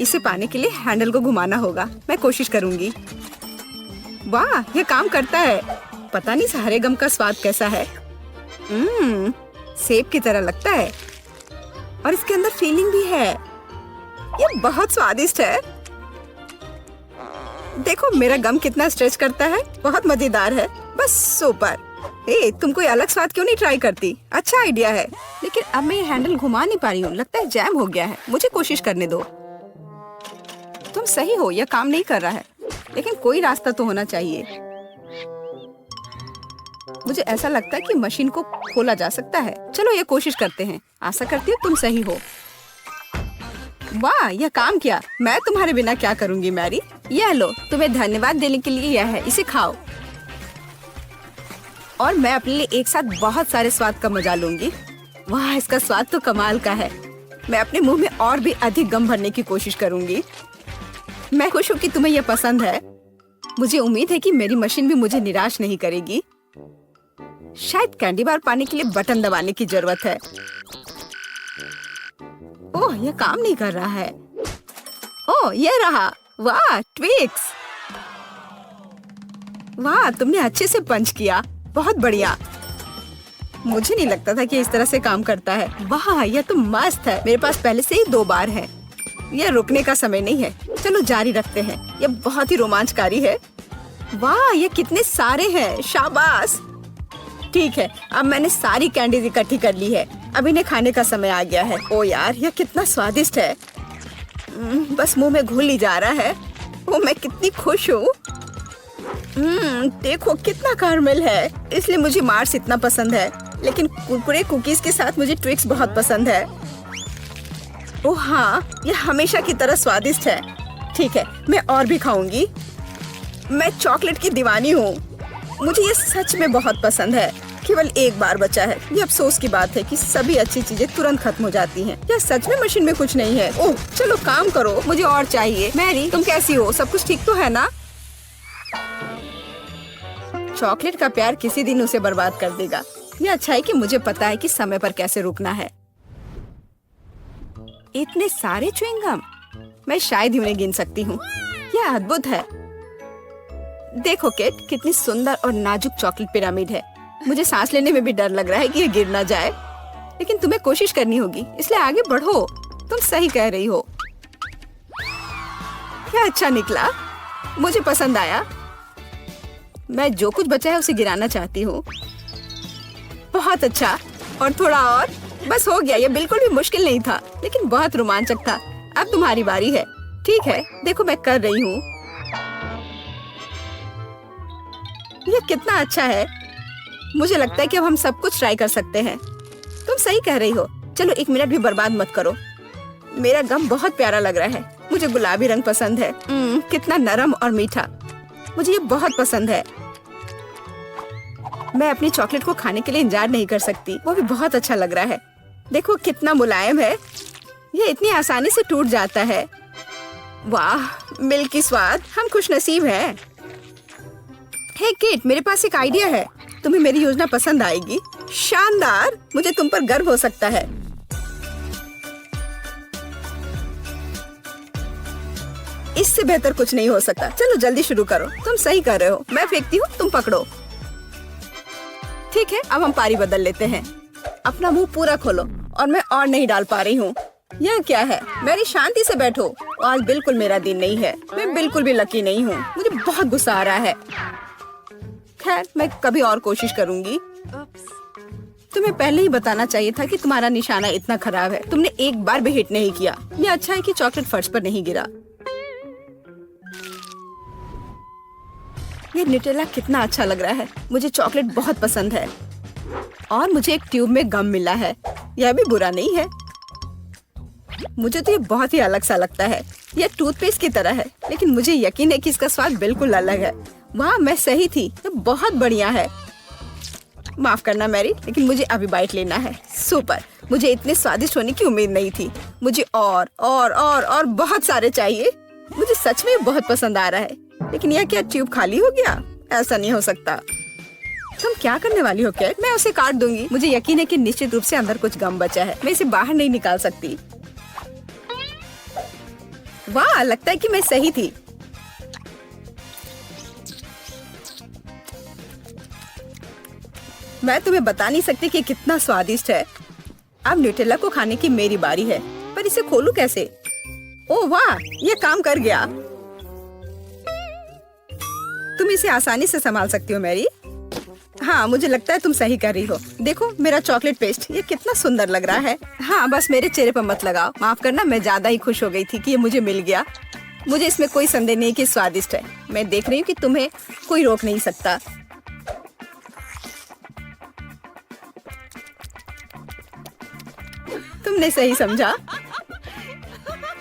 इसे पाने के लिए हैंडल को घुमाना होगा। मैं कोशिश करूंगी। वाह, यह काम करता है। पता नहीं हरे गम का स्वाद कैसा है। सेब की तरह लगता है और इसके अंदर फीलिंग भी है। यह बहुत स्वादिष्ट है। देखो मेरा गम कितना स्ट्रेच करता है। बहुत मजेदार है। बस सुपर। तुम कोई अलग स्वाद क्यों नहीं ट्राई करती? अच्छा आइडिया है, लेकिन अब मैं ये हैंडल घुमा नहीं पा रही हूँ। लगता है जैम हो गया है। मुझे कोशिश करने दो। तुम सही हो, यह काम नहीं कर रहा है, लेकिन कोई रास्ता तो होना चाहिए। मुझे ऐसा लगता है कि मशीन को खोला जा सकता है। चलो ये कोशिश करते हैं। आशा करती हूँ तुम सही हो। वाह, यह काम किया। मैं तुम्हारे बिना क्या करूंगी मैरी। यह लो, तुम्हें धन्यवाद देने के लिए यह है। इसे खाओ और मैं अपने लिए एक साथ बहुत सारे स्वाद का मजा लूंगी। वाह, इसका स्वाद तो कमाल का है। मैं अपने मुंह में और भी अधिक गम भरने की कोशिश करूंगी। मैं खुश हूँ कि तुम्हें यह पसंद है। मुझे उम्मीद है कि मेरी मशीन भी मुझे निराश नहीं करेगी। शायद कैंडी बार पाने के लिए बटन दबाने की जरूरत है। ओह, यह काम नहीं कर रहा है। ओह, यह रहा। वाह, ट्विक्स। वाह, तुमने अच्छे से पंच किया। बहुत बढ़िया। मुझे नहीं लगता था कि इस तरह से काम करता है। वाह, यह तो मस्त है। मेरे पास पहले से ही 2 बार है। यह रुकने का समय नहीं है। चलो जारी रखते हैं। यह बहुत ही रोमांचकारी है। वाह, ये कितने सारे हैं। शाबाश। ठीक है, अब मैंने सारी कैंडीज इकट्ठी कर ली है। अब इन्हें खाने का समय आ गया है। ओ यार, यह कितना स्वादिष्ट है। बस मुंह में घुल ही जा रहा है। ओ, मैं कितनी खुश हूँ। देखो कितना कैरमेल है। इसलिए मुझे मार्स इतना पसंद है, लेकिन कुरकुरे कुकीज के साथ मुझे ट्विक्स बहुत पसंद है। ओह हाँ, यह हमेशा की तरह स्वादिष्ट है। ठीक है, मैं और भी खाऊंगी। मैं चॉकलेट की दीवानी हूँ। मुझे ये सच में बहुत पसंद है। केवल एक बार बचा है। ये अफसोस की बात है कि सभी अच्छी चीजें तुरंत खत्म हो जाती हैं। क्या सच में मशीन में कुछ नहीं है? ओह चलो काम करो, मुझे और चाहिए। मैरी तुम कैसी हो? सब कुछ ठीक तो है ना? चॉकलेट का प्यार किसी दिन उसे बर्बाद कर देगा। ये अच्छा है कि मुझे पता है कि समय पर कैसे रुकना है। इतने सारे च्युइंगम, मैं शायद ही उन्हें गिन सकती हूँ। यह अद्भुत है। देखो केट, कितनी सुंदर और नाजुक चॉकलेट पिरामिड है। मुझे सांस लेने में भी डर लग रहा है कि ये गिर ना जाए, लेकिन तुम्हें कोशिश करनी होगी, इसलिए आगे बढ़ो। तुम सही कह रही हो। क्या अच्छा निकला, मुझे पसंद आया। मैं जो कुछ बचा है उसे गिराना चाहती हूँ। बहुत अच्छा, और थोड़ा और, बस हो गया। ये बिल्कुल भी मुश्किल नहीं था, लेकिन बहुत रोमांचक था। अब तुम्हारी बारी है। ठीक है, देखो मैं कर रही हूँ। ये कितना अच्छा है। मुझे लगता है कि अब हम सब कुछ ट्राई कर सकते हैं। तुम सही कह रही हो। चलो 1 मिनट भी बर्बाद मत करो। मेरा गम बहुत प्यारा लग रहा है। मुझे गुलाबी रंग पसंद है। कितना नरम और मीठा, मुझे ये बहुत पसंद है। मैं अपनी चॉकलेट को खाने के लिए इंतजार नहीं कर सकती। वो भी बहुत अच्छा लग रहा है। देखो कितना मुलायम है। ये इतनी आसानी से टूट जाता है। वाह, मिल्की स्वाद। हम खुशनसीब हैं। हे किट, मेरे पास एक आइडिया है। तुम्हें मेरी योजना पसंद आएगी। शानदार, मुझे तुम पर गर्व हो सकता है। इससे बेहतर कुछ नहीं हो सकता। चलो जल्दी शुरू करो। तुम सही कर रहे हो। मैं फेंकती हूँ, तुम पकड़ो। ठीक है, अब हम पारी बदल लेते हैं। अपना मुंह पूरा खोलो। और मैं और नहीं डाल पा रही हूँ। यह क्या है? मेरी शांति से बैठो। आज बिल्कुल मेरा दिन नहीं है। मैं बिल्कुल भी लकी नहीं हूँ। मुझे बहुत गुस्सा आ रहा है। खैर, मैं कभी और कोशिश करूँगी। तुम्हें पहले ही बताना चाहिए था कि तुम्हारा निशाना इतना खराब है। तुमने एक बार भी हिट नहीं किया। ये अच्छा है कि चॉकलेट फर्श पर नहीं गिरा। ये न्यूटेला कितना अच्छा लग रहा है। मुझे चॉकलेट बहुत पसंद है। और मुझे एक ट्यूब में गम मिला है। यह भी बुरा नहीं है। मुझे तो ये बहुत ही अलग सा लगता है। यह टूथपेस्ट की तरह है, लेकिन मुझे यकीन है कि इसका स्वाद बिल्कुल अलग है। वाह, मैं सही थी। ये बहुत बढ़िया है। माफ करना मैरी, लेकिन मुझे अभी बाइट लेना है। सुपर, मुझे इतने स्वादिष्ट होने की उम्मीद नहीं थी। मुझे और बहुत सारे चाहिए। मुझे सच में बहुत पसंद आ रहा है। लेकिन यह क्या ट्यूब खाली हो गया? ऐसा नहीं हो सकता। तुम क्या करने वाली हो केट? मैं उसे काट दूंगी। मुझे यकीन है कि निश्चित रूप से अंदर कुछ गम बचा है। मैं इसे बाहर नहीं निकाल सकती। वाह, लगता है कि मैं सही थी। मैं तुम्हें बता नहीं सकती कि कितना स्वादिष्ट है। अब न्यूटेला को खाने की मेरी बारी है, पर इसे खोलूं कैसे? ओह वाह, ये काम कर गया। तुम इसे आसानी से संभाल सकती हो मैरी। हाँ, मुझे लगता है तुम सही कर रही हो। देखो मेरा चॉकलेट पेस्ट, ये कितना सुंदर लग रहा है। हाँ, बस मेरे चेहरे पर मत लगाओ। माफ करना, मैं ज्यादा ही खुश हो गई थी कि ये मुझे मिल गया। मुझे इसमें कोई संदेह नहीं कि स्वादिष्ट है। मैं देख रही हूँ कि तुम्हें कोई रोक नहीं सकता। तुमने सही समझा।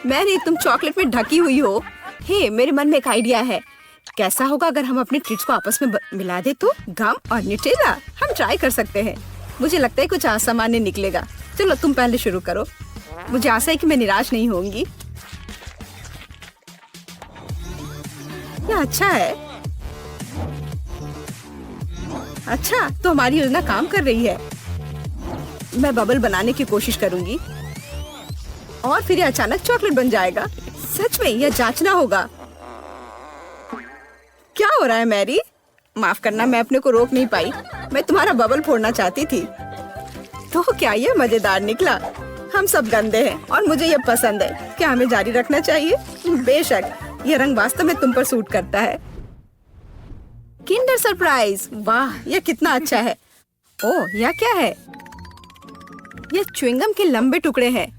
मैरी, तुम चॉकलेट में ढकी हुई हो। हे, मेरे मन में एक आइडिया है। कैसा होगा अगर हम अपने ट्रीट्स को आपस में मिला दे तो? गम और न्यूटेला, हम ट्राई कर सकते हैं। मुझे लगता है कुछ असामान्य निकलेगा। चलो तुम पहले शुरू करो। मुझे आशा है कि मैं निराश नहीं होंगी। यह अच्छा है। अच्छा, तो हमारी योजना काम कर रही है। मैं बबल बनाने की कोशिश करूंगी और फिर ये अचानक चॉकलेट बन जाएगा। सच में यह जांचना होगा। क्या हो रहा है मैरी? माफ करना, मैं अपने को रोक नहीं पाई। मैं तुम्हारा बबल फोड़ना चाहती थी। तो क्या ये मजेदार निकला? हम सब गंदे हैं और मुझे ये पसंद है। क्या हमें जारी रखना चाहिए? बेशक, ये रंग वास्तव में तुम पर सूट करता है। Kinder surprise. वाह, यह कितना अच्छा है। ओह, यह क्या है? यह च्युइंगम के लंबे टुकड़े हैं।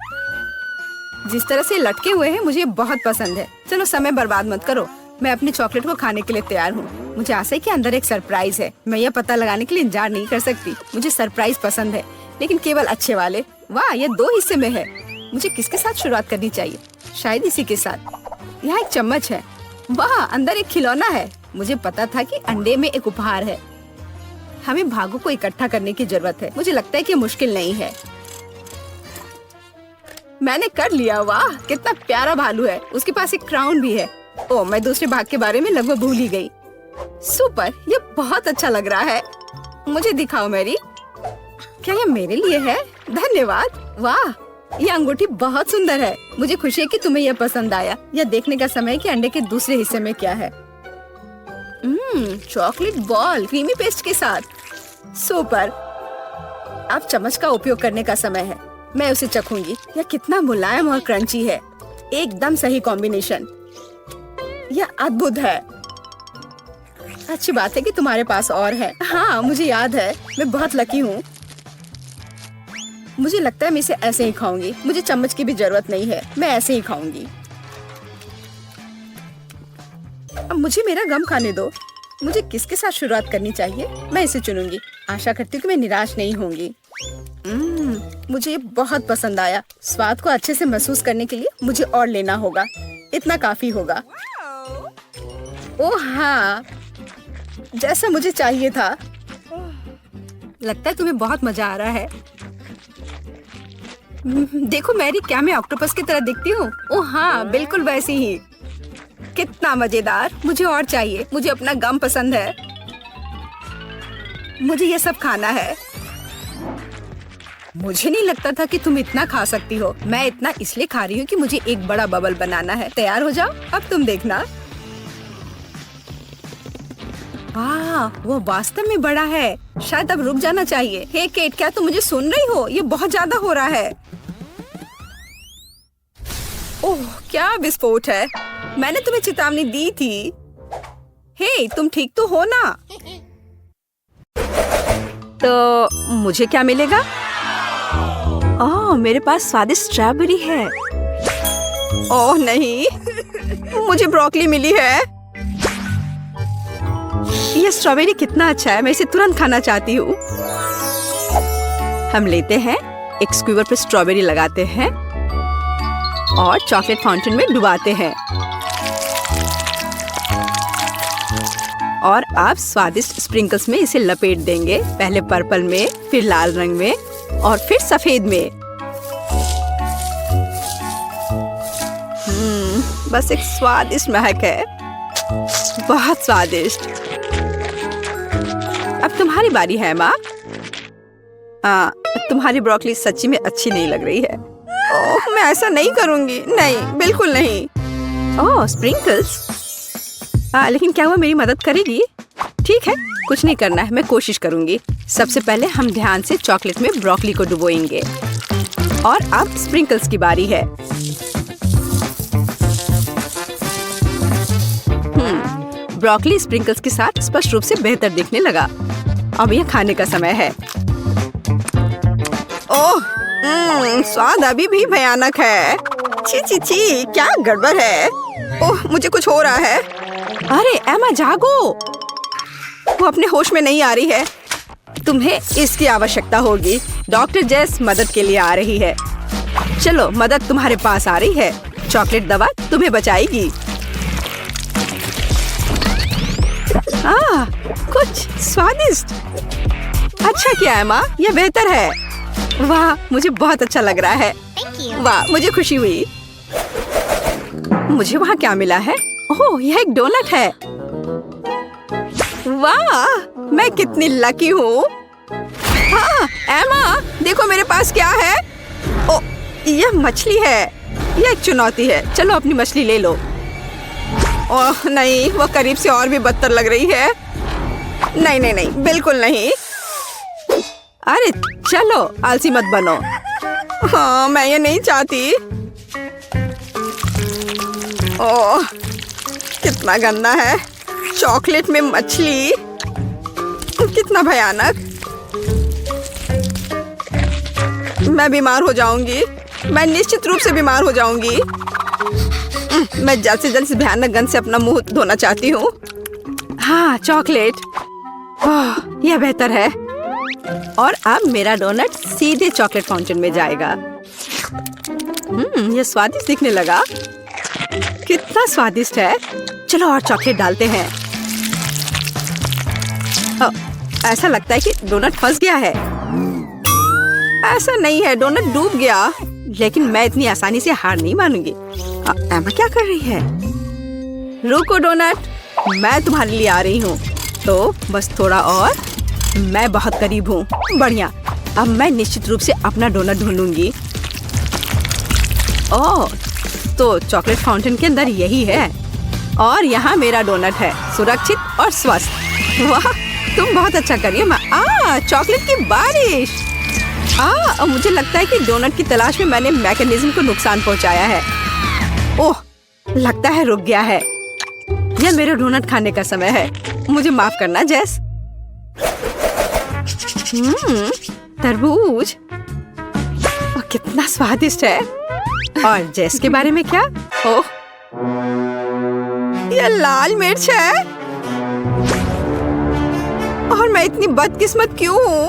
जिस तरह से लटके हुए हैं, मुझे बहुत पसंद है। चलो समय बर्बाद मत करो। मैं अपनी चॉकलेट को खाने के लिए तैयार हूँ। मुझे आशा है कि अंदर एक सरप्राइज है। मैं यह पता लगाने के लिए इंतजार नहीं कर सकती। मुझे सरप्राइज पसंद है, लेकिन केवल अच्छे वाले। वाह, यह 2 हिस्से में है। मुझे किसके साथ शुरुआत करनी चाहिए? शायद इसी के साथ। यहाँ एक चम्मच है। वाह, अंदर एक खिलौना है। मुझे पता था कि अंडे में एक उपहार है। हमें भागों को इकट्ठा करने की जरूरत है। मुझे लगता है कि मुश्किल नहीं है। मैंने कर लिया। वाह, कितना प्यारा भालू है। उसके पास एक क्राउन भी है। ओह, मैं दूसरे भाग के बारे में लगभग भूल ही गई। सुपर, ये बहुत अच्छा लग रहा है। मुझे दिखाओ मैरी। क्या ये मेरे लिए है? धन्यवाद। वाह, ये अंगूठी बहुत सुंदर है। मुझे खुशी है कि तुम्हें यह पसंद आया। यह देखने का समय है कि अंडे के दूसरे हिस्से में क्या है। चॉकलेट बॉल क्रीमी पेस्ट के साथ। सुपर। अब चम्मच का उपयोग करने का समय है। मैं उसे चखूंगी। यह कितना मुलायम और क्रंची है। एकदम सही कॉम्बिनेशन। यह अद्भुत है। अच्छी बात है कि तुम्हारे पास और है। हाँ, मुझे याद है। मैं बहुत लकी हूँ। मुझे लगता है मैं इसे ऐसे ही खाऊंगी। मुझे चम्मच की भी जरूरत नहीं है। मैं ऐसे ही खाऊंगी। अब मुझे मेरा गम खाने दो। मुझे किसके साथ शुरुआत करनी चाहिए? मैं इसे चुनूंगी। आशा करती हूँ कि मैं निराश नहीं होंगी। मुझे ये बहुत पसंद आया। स्वाद को अच्छे से महसूस करने के लिए मुझे और लेना होगा। इतना काफी होगा। ओह हाँ, जैसा मुझे चाहिए था। लगता है तुम्हें बहुत मजा आ रहा है। देखो मैरी, क्या मैं ऑक्टोपस की तरह दिखती हूँ? ओह हाँ, बिल्कुल वैसी ही। कितना मजेदार। मुझे और चाहिए। मुझे अपना गम पसंद है। मुझे ये सब खाना है। मुझे नहीं लगता था कि तुम इतना खा सकती हो। मैं इतना इसलिए खा रही हूँ कि मुझे एक बड़ा बबल बनाना है। तैयार हो जाओ, अब तुम देखना। वाह, वो वास्तव में बड़ा है। शायद अब रुक जाना चाहिए। हे केट, क्या तुम मुझे सुन रही हो? ये बहुत ज्यादा हो रहा है। ओह, क्या विस्फोट है। मैंने तुम्हें चेतावनी दी थी। हे, तुम ठीक तो हो ना? तो मुझे क्या मिलेगा? ओह, मेरे पास स्वादिष्ट स्ट्रॉबेरी है। ओह नहीं, मुझे ब्रोकली मिली है। यह स्ट्रॉबेरी कितना अच्छा है। मैं इसे तुरंत खाना चाहती हूँ। हम लेते हैं, एक स्क्यूवर पे स्ट्रॉबेरी लगाते हैं और चॉकलेट फाउंटेन में डुबाते हैं। और आप स्वादिष्ट स्प्रिंकल्स में इसे लपेट देंगे। पहले पर्पल में, फिर लाल रंग में और फिर सफेद में। बस एक स्वादिष्ट महक है। बहुत स्वादिष्ट। अब तुम्हारी बारी है माँ। तुम्हारी ब्रोकली सच्ची में अच्छी नहीं लग रही है। ओह, मैं ऐसा नहीं करूंगी। नहीं, बिल्कुल नहीं। ओह, स्प्रिंकल्स। लेकिन क्या वो मेरी मदद करेगी? ठीक है, कुछ नहीं करना है। मैं कोशिश करूंगी। सबसे पहले हम ध्यान से चॉकलेट में ब्रोकली को डुबोएंगे। और अब स्प्रिंकल्स की बारी है। ब्रोकली स्प्रिंकल्स के साथ स्पष्ट रूप से बेहतर दिखने लगा। अब यह खाने का समय है। ओह, स्वाद अभी भी भयानक है। छी छी छी, क्या गड़बड़ है। ओह, मुझे कुछ हो रहा है। अरे एमा, जागो। वो अपने होश में नहीं आ रही है। तुम्हें इसकी आवश्यकता होगी। डॉक्टर जेस मदद के लिए आ रही है। चलो, मदद तुम्हारे पास आ रही है। चॉकलेट दवा तुम्हें बचाएगी। कुछ स्वादिष्ट। अच्छा किया है माँ, यह बेहतर है। वाह, मुझे बहुत अच्छा लग रहा है। वाह, मुझे खुशी हुई। मुझे वहाँ क्या मिला है? ओह, यह एक डोनट है। वाह, मैं कितनी लकी हूँ। हाँ, एमा, देखो मेरे पास क्या है। ओह, यह मछली है। यह एक चुनौती है। चलो अपनी मछली ले लो। ओह नहीं, वो करीब से और भी बदतर लग रही है। नहीं नहीं नहीं, बिल्कुल नहीं। अरे चलो, आलसी मत बनो। हाँ, मैं ये नहीं चाहती। ओह, कितना गंदा है। चॉकलेट में मछली, कितना भयानक। मैं बीमार हो जाऊंगी। मैं निश्चित रूप से बीमार हो जाऊंगी। मैं जल्द से जल्द इस भयानक गंध से अपना मुंह धोना चाहती हूँ। हाँ, चॉकलेट। ओह, यह बेहतर है। और अब मेरा डोनट सीधे चॉकलेट फाउंटेन में जाएगा। यह स्वादिष्ट दिखने लगा। कितना स्वादिष्ट है। चलो और चॉकलेट डालते हैं। ऐसा लगता है कि डोनट फंस गया है। ऐसा नहीं है, डोनट डूब गया। लेकिन मैं इतनी आसानी से हार नहीं मानूंगी। एमा क्या कर रही है? रुको डोनट, मैं तुम्हारे लिए आ रही हूँ। तो बस थोड़ा और, मैं बहुत करीब हूँ। बढ़िया, अब मैं निश्चित रूप से अपना डोनट ढूंढूंगी। ओह, तो चॉकलेट फाउंटेन के अंदर यही है और यहाँ मेरा डोनट है, सुरक्षित और स्वस्थ। वाह, तुम बहुत अच्छा कर रही हो। चॉकलेट की बारिश। मुझे लगता है कि डोनट की तलाश में मैंने मैकेनिज्म को नुकसान पहुंचाया है। ओह, लगता है रुक गया है। यह मेरे डोनट खाने का समय है। मुझे माफ करना जेस। तरबूज कितना स्वादिष्ट है। और जेस के बारे में क्या? ओह, यह लाल मिर्च है। और मैं इतनी बदकिस्मत क्यों हूँ?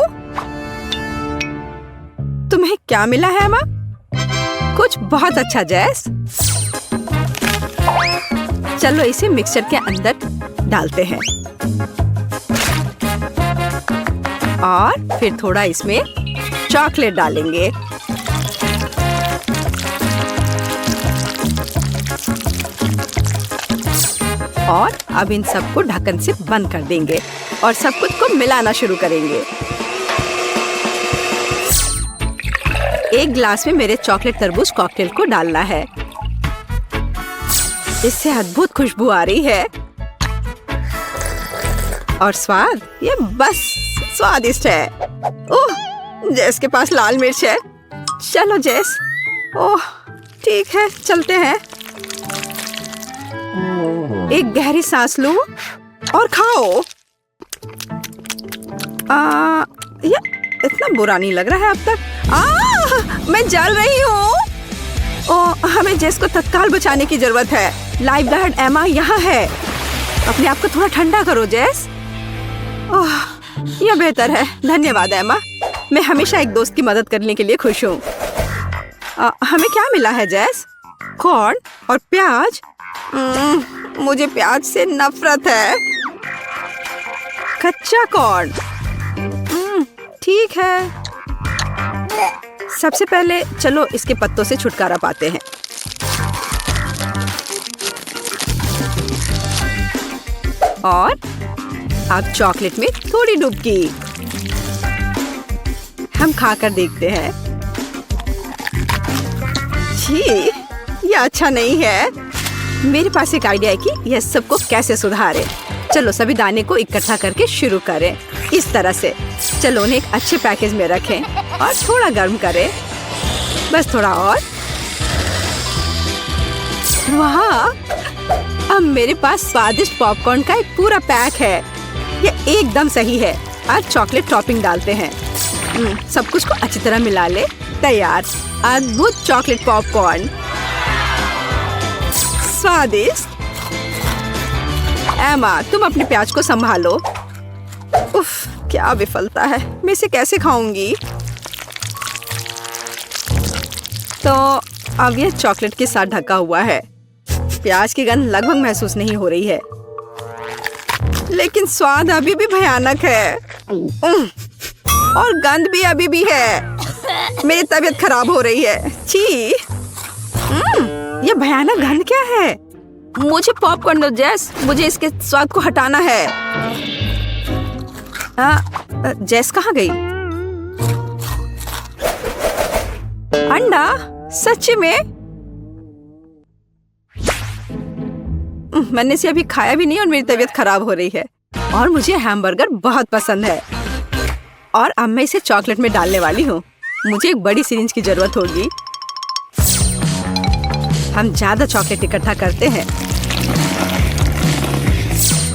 तुम्हें क्या मिला है एमा? कुछ बहुत अच्छा जेस। चलो इसे मिक्सचर के अंदर डालते हैं और फिर थोड़ा इसमें चॉकलेट डालेंगे। और अब इन सबको ढक्कन से बंद कर देंगे और सब कुछ को मिलाना शुरू करेंगे। एक ग्लास में मेरे चॉकलेट तरबूज कॉकटेल को डालना है। इससे अद्भुत खुशबू आ रही है और स्वाद, ये बस स्वादिष्ट है। ओह, जेस के पास लाल मिर्च है। चलो जेस। ओह, ठीक है, चलते हैं। एक गहरी सांस लो और खाओ। ये इतना बुरा नहीं लग रहा है अब तक। मैं जल रही हूँ। हमें जेस को तत्काल बचाने की जरूरत है। लाइफ गार्ड एमा यहाँ है। अपने आप को थोड़ा ठंडा करो जेस। यह बेहतर है। धन्यवाद एमा। मैं हमेशा एक दोस्त की मदद करने के लिए खुश हूँ। हमें क्या मिला है जेस? कॉर्न और प्याज। मुझे प्याज से नफरत है। कच्चा कॉर्न। ठीक है, सबसे पहले चलो इसके पत्तों से छुटकारा पाते हैं। और अब चॉकलेट में थोड़ी डुबकी। हम खाकर देखते हैं। जी, ये अच्छा नहीं है। मेरे पास एक आइडिया है कि यह सबको कैसे सुधारें। चलो सभी दाने को इकट्ठा करके शुरू करें। इस तरह से चलो उन्हें एक अच्छे पैकेज में रखें और थोड़ा गर्म करें। बस थोड़ा और। वाह, अब मेरे पास स्वादिष्ट पॉपकॉर्न का एक पूरा पैक है। यह एकदम सही है। आज चॉकलेट टॉपिंग डालते हैं। सब कुछ को अच्छी तरह मिला ले। तैयार, अद्भुत चॉकलेट पॉपकॉर्न। स्वादिष्ट। एमा, तुम अपने प्याज को संभालो। उफ, क्या विफलता है। मैं इसे कैसे खाऊंगी? तो अब यह चॉकलेट के साथ ढका हुआ है। प्याज की गंध लगभग महसूस नहीं हो रही है, लेकिन स्वाद अभी भी भयानक है। और गंध भी अभी भी है। मेरी तबीयत खराब हो रही है। छी, यह भयानक गंध क्या है? मुझे पॉपकॉर्न दो जेस। मुझे इसके स्वाद को हटाना है। जेस कहाँ गई? अंडा? सच्ची में? मैंने इसे अभी खाया भी नहीं और मेरी तबीयत खराब हो रही है। और मुझे हैमबर्गर बहुत पसंद है। और अब मैं इसे चॉकलेट में डालने वाली हूँ। मुझे एक बड़ी सिरिंज की जरूरत होगी। हम ज्यादा चॉकलेट इकट्ठा करते हैं।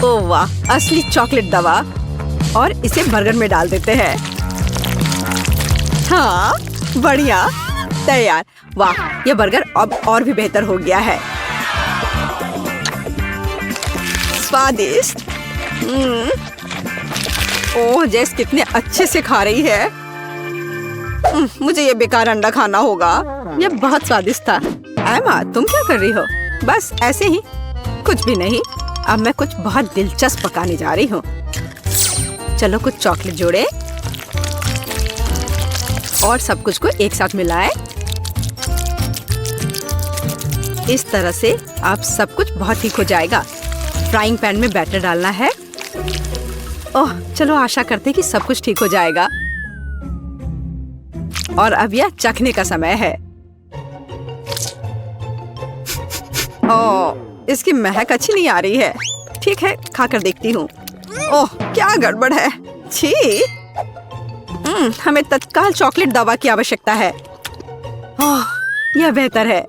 ओह वाह, असली चॉकलेट दवा। और इसे बर्गर में डाल देते हैं। हाँ, बढ़िया, तैयार। वाह, यह बर्गर अब और भी बेहतर हो गया है। स्वादिष्ट। ओह, जेस कितने अच्छे से खा रही है। मुझे ये बेकार अंडा खाना होगा। यह बहुत स्वादिष्ट था। एमा, तुम क्या कर रही हो? बस ऐसे ही, कुछ भी नहीं। अब मैं कुछ बहुत दिलचस्प पकाने जा रही हूँ। चलो कुछ चॉकलेट जोड़े और सब कुछ को एक साथ मिलाएं। इस तरह से अब सब कुछ बहुत ठीक हो जाएगा। फ्राइंग पैन में बैटर डालना है। ओह, चलो आशा करते हैं कि सब कुछ ठीक हो जाएगा। और अब यह चखने का समय है। ओह, इसकी महक अच्छी नहीं आ रही है। ठीक है, खाकर देखती हूँ। ओह, क्या गड़बड़ है। छी। हमें तत्काल चॉकलेट दवा की आवश्यकता है। ओह, यह बेहतर है।